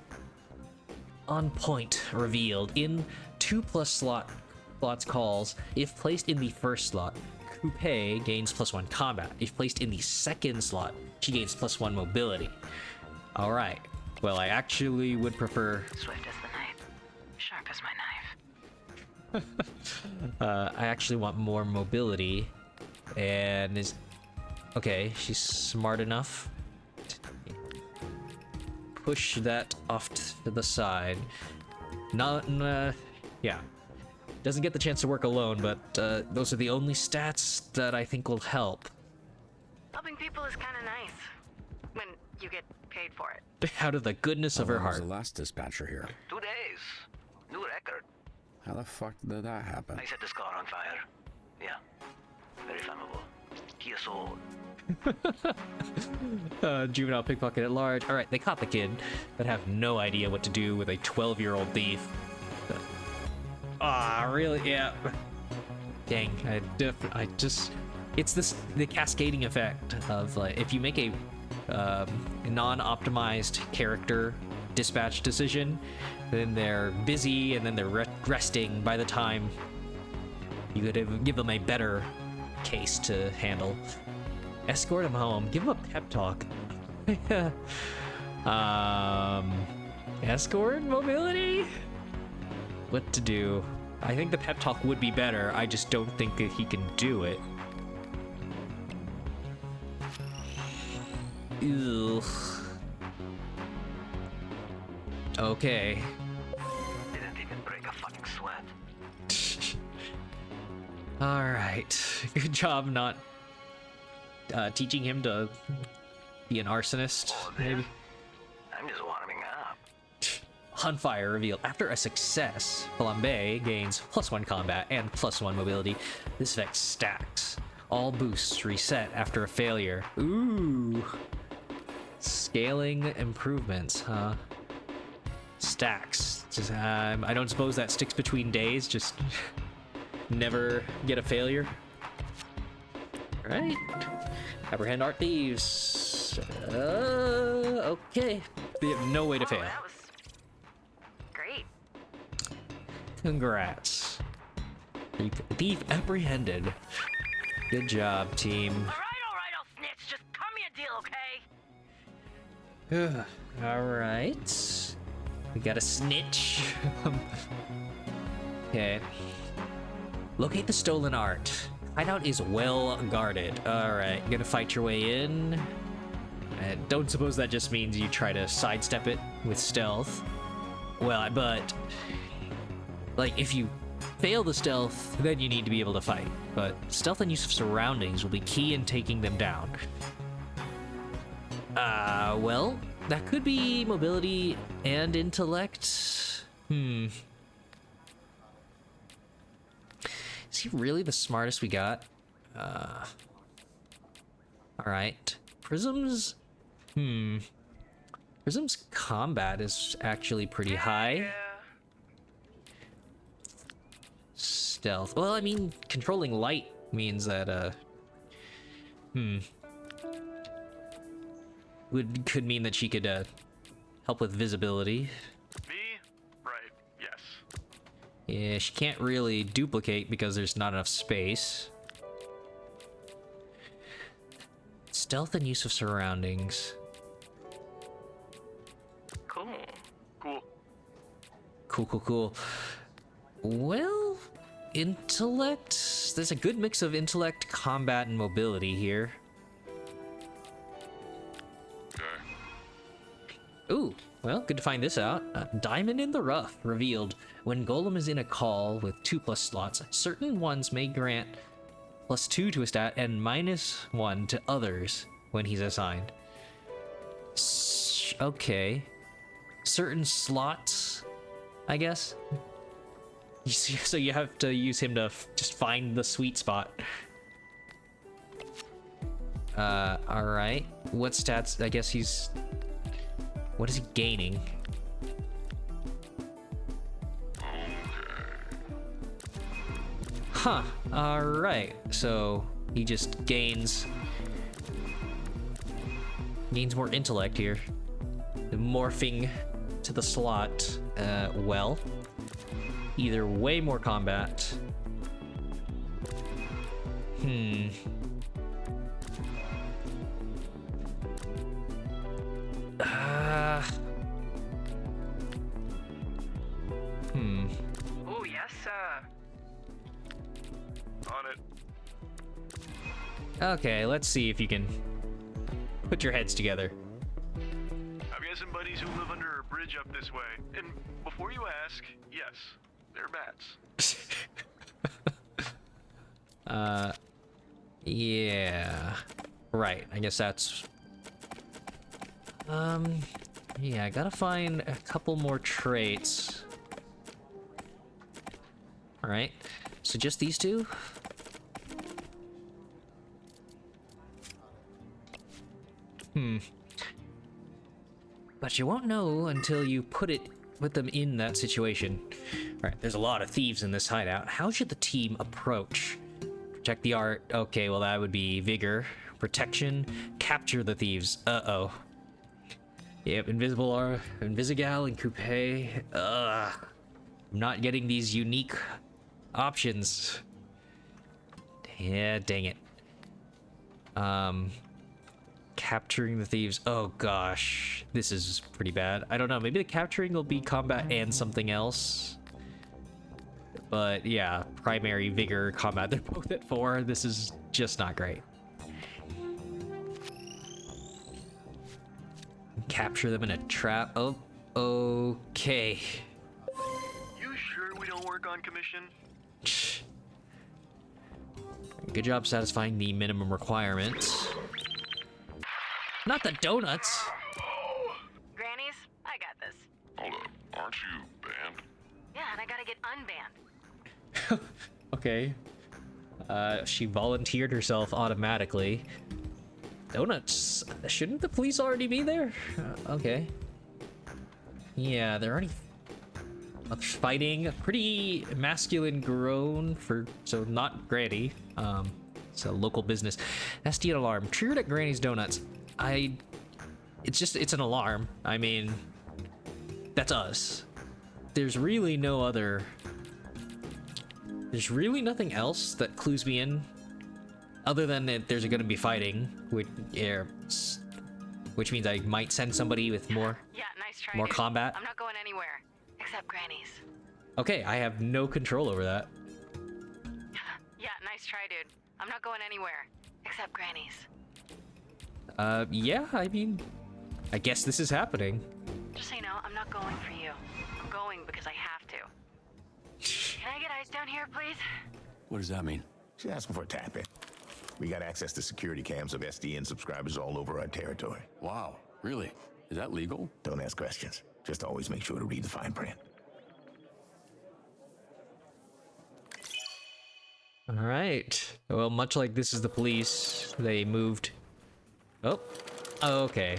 On point revealed in 2+ slots calls. If placed in the first slot, Coupe gains +1 combat. If placed in the second slot, she gains +1 mobility. All right. Well, I actually would prefer. Swift as the knife, sharp as my knife. I actually want more mobility, and okay. She's smart enough. Push that off to the side. Yeah. Doesn't get the chance to work alone, but those are the only stats that I think will help. Helping people is kind of nice when you get paid for it. Out of the goodness of her How long was heart. the last dispatcher here? 2 days. New record. How the fuck did that happen? I set this car on fire. Yeah. Very flammable. Kia Soul. Juvenile pickpocket at large. All right, they caught the kid, but have no idea what to do with a 12-year-old thief. Ah, really? Yeah. Dang, I just... It's the cascading effect of, like, if you make a non-optimized character dispatch decision, then they're busy, and then they're resting by the time you could give them a better case to handle. Escort him home. Give him a pep talk. Escort mobility? What to do? I think the pep talk would be better. I just don't think that he can do it. Ugh. Okay. Didn't even break a fucking sweat. All right. Good job not teaching him to be an arsonist, maybe. I'm just warming up. On fire revealed. After a success, Flambe gains +1 combat and +1 mobility. This effect stacks. All boosts reset after a failure. Ooh. Scaling improvements, huh? Stacks. Just, I don't suppose that sticks between days. Just never get a failure. Right. Apprehend art thieves. Okay. They have no way to fail. That was great. Congrats. Thief apprehended. Good job, team. All right, I'll snitch. Just cut me a deal, okay? All right. We got a snitch. Okay. Locate the stolen art. Hideout is well guarded. All right, gonna fight your way in. I don't suppose that just means you try to sidestep it with stealth. Well, but like if you fail the stealth, then you need to be able to fight. But stealth and use of surroundings will be key in taking them down. Well, that could be mobility and intellect. Is he really the smartest we got? All right. Prism's... Prism's combat is actually pretty high. Stealth. Well, I mean, controlling light means that, could mean that she could, help with visibility. Me? Right, yes. Yeah, she can't really duplicate because there's not enough space. Stealth and use of surroundings. Cool. Cool. Cool. Well, intellect? There's a good mix of intellect, combat, and mobility here. Ooh, well, good to find this out. Diamond in the rough revealed. When Golem is in a call with 2+ slots, certain ones may grant +2 to a stat and -1 to others when he's assigned. Okay. Certain slots, I guess? So you have to use him to just find the sweet spot. Alright. What stats? I guess he's... What is he gaining? Huh. Alright. So he just gains more intellect here. Morphing to the slot. Well. Either way more combat. Oh, yes, sir. On it. Okay, let's see if you can put your heads together. I've got some buddies who live under a bridge up this way. And before you ask, yes, they're bats. Yeah. Right, I guess that's... Yeah, I gotta find a couple more traits. All right. So just these two. But you won't know until you put them in that situation. All right. There's a lot of thieves in this hideout. How should the team approach? Protect the art. Okay. Well, that would be vigor, protection, capture the thieves. Uh-oh. Yep. Invisigal and Coupe. I'm not getting these unique options. Yeah, dang it. Capturing the thieves. Oh gosh, this is pretty bad. I don't know, maybe the capturing will be combat and something else. But yeah, primary vigor combat, they're both at 4. This is just not great. Capture them in a trap. Oh, okay. You sure we don't work on commission? Good job satisfying the minimum requirements. Not the donuts. Grannies, I got this. Hold up, aren't you banned? Yeah, and I gotta get unbanned. Okay. She volunteered herself automatically. Donuts. Shouldn't the police already be there? Okay. Yeah, they're already fighting. Pretty masculine groan so not Granny. It's a local business. SD alarm. Triggered at Granny's Donuts. It's an alarm. I mean, that's us. There's really nothing else that clues me in other than that there's gonna be fighting, which means I might send somebody with more Nice try, more dude. combat. I'm not going anywhere except Granny's. Okay, I have no control over that. Yeah, nice try, dude. I'm not going anywhere except Granny's. Yeah, I mean, I guess this is happening. Just so you know, I'm not going for you. I'm going because I have to. Can I get ice down here, please? What does that mean? She's asking for a tap in. We got access to security cams of SDN subscribers all over our territory. Wow, really? Is that legal? Don't ask questions. Just always make sure to read the fine print. All right. Well, much like this is the police, they moved. Oh, okay.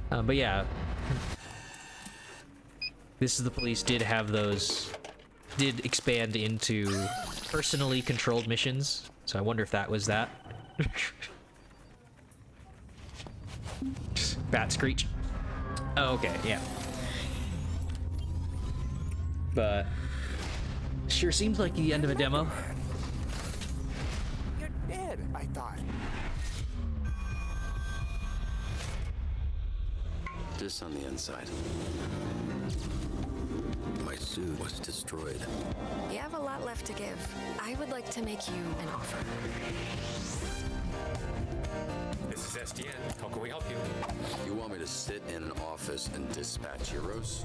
But yeah, this is the police did expand into personally controlled missions. So I wonder if that was that. Bat screech. Oh, okay, yeah. But sure seems like the end of a demo. You're dead, I thought. This on the inside. My suit was destroyed. You have a lot left to give. I would like to make you an offer. This is SDN. How can we help you? You want me to sit in an office and dispatch heroes?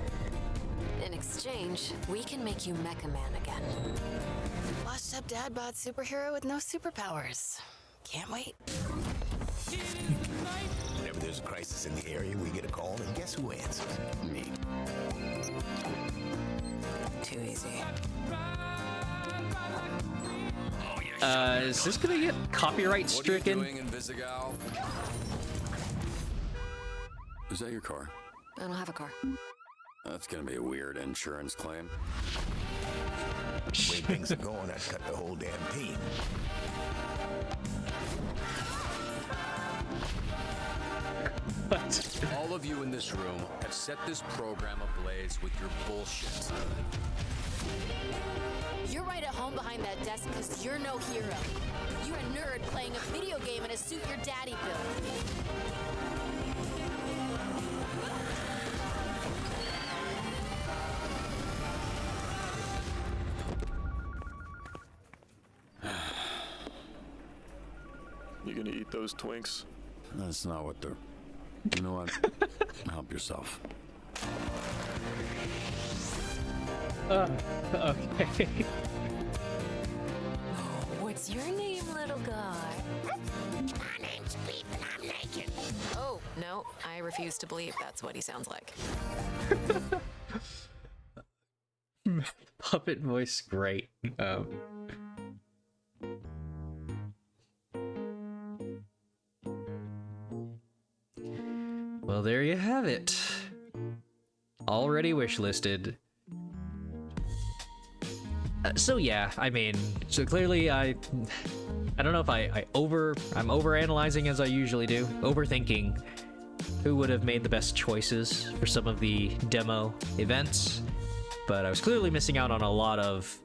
In exchange, we can make you Mecha Man again. Washed up dad bod superhero with no superpowers. Can't wait. Whenever there's a crisis in the area, we get a call, and guess who answers? Me. Too easy. Is this gonna get copyright stricken? What are you doing in Visigal? Is that your car? I don't have a car. That's gonna be a weird insurance claim. The way things are going, I'd cut the whole damn team. What? All of you in this room have set this program ablaze with your bullshit. You're right at home behind that desk because you're no hero. You're a nerd playing a video game in a suit your daddy built. You gonna eat those Twinks? That's not what they're... You know what? Help yourself. Okay. What's your name, little guy? My name's Beep and I'm naked. Oh, no, I refuse to believe that's what he sounds like. Puppet voice, great. Well, there you have it. Already wishlisted. So yeah, I mean, so clearly I don't know if I'm overanalyzing as I usually do, overthinking who would have made the best choices for some of the demo events, but I was clearly missing out on a lot of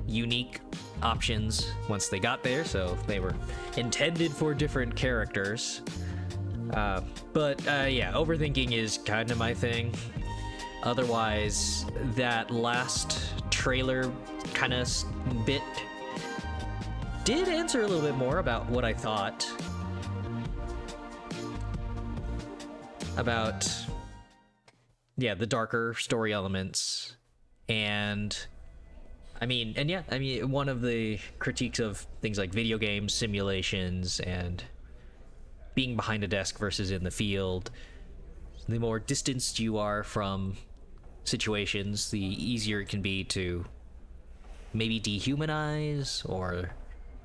unique options once they got there, so they were intended for different characters. But yeah, overthinking is kind of my thing. Otherwise, that last trailer kind of bit did answer a little bit more about what I thought about, yeah, the darker story elements. And I mean, one of the critiques of things like video games, simulations, and being behind a desk versus in the field, the more distanced you are from situations, the easier it can be to maybe dehumanize or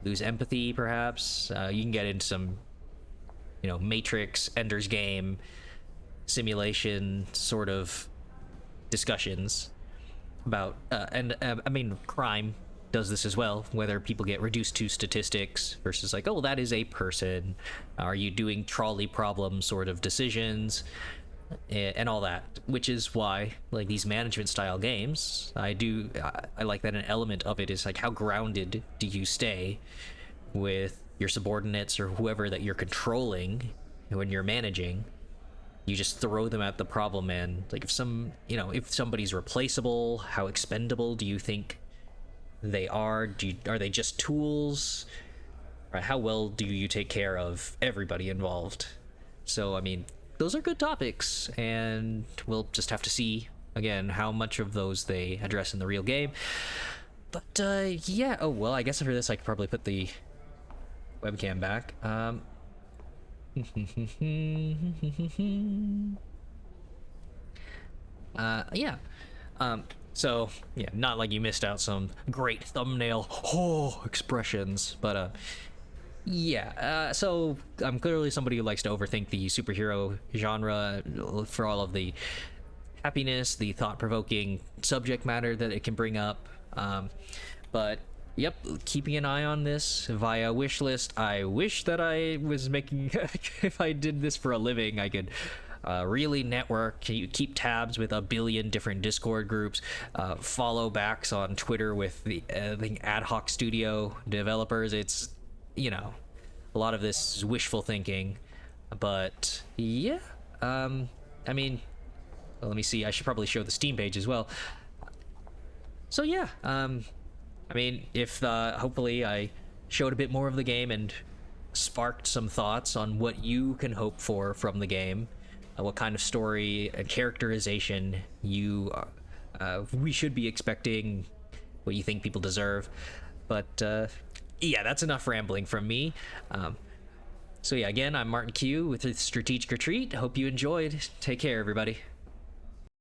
lose empathy, perhaps. You can get into some, Matrix, Ender's Game, simulation sort of discussions about, crime does this as well, whether people get reduced to statistics versus like, oh, that is a person. Are you doing trolley problem sort of decisions? And all that, which is why, like, these management style games, I like that an element of it is like, how grounded do you stay with your subordinates or whoever that you're controlling when you're managing? You just throw them at the problem, and like, if somebody's replaceable, how expendable do you think they are? Are they just tools? Or how well do you take care of everybody involved? So I mean, those are good topics, and we'll just have to see, again, how much of those they address in the real game. But, yeah. Oh, well, I guess for this I could probably put the webcam back. Yeah. So, yeah, not like you missed out some great thumbnail expressions, but, yeah, so I'm clearly somebody who likes to overthink the superhero genre for all of the happiness, the thought-provoking subject matter that it can bring up. But, yep, keeping an eye on this via wishlist. I wish that I was making... if I did this for a living, I could really network, keep tabs with a billion different Discord groups, follow backs on Twitter with the ad hoc studio developers. It's... a lot of this is wishful thinking, but yeah, I mean, well, let me see, I should probably show the Steam page as well. So yeah, I mean, if hopefully I showed a bit more of the game and sparked some thoughts on what you can hope for from the game, what kind of story and characterization we should be expecting, what you think people deserve. But yeah, that's enough rambling from me. So yeah, again, I'm Martin Q with the Strategic Retreat. Hope you enjoyed. Take care, everybody.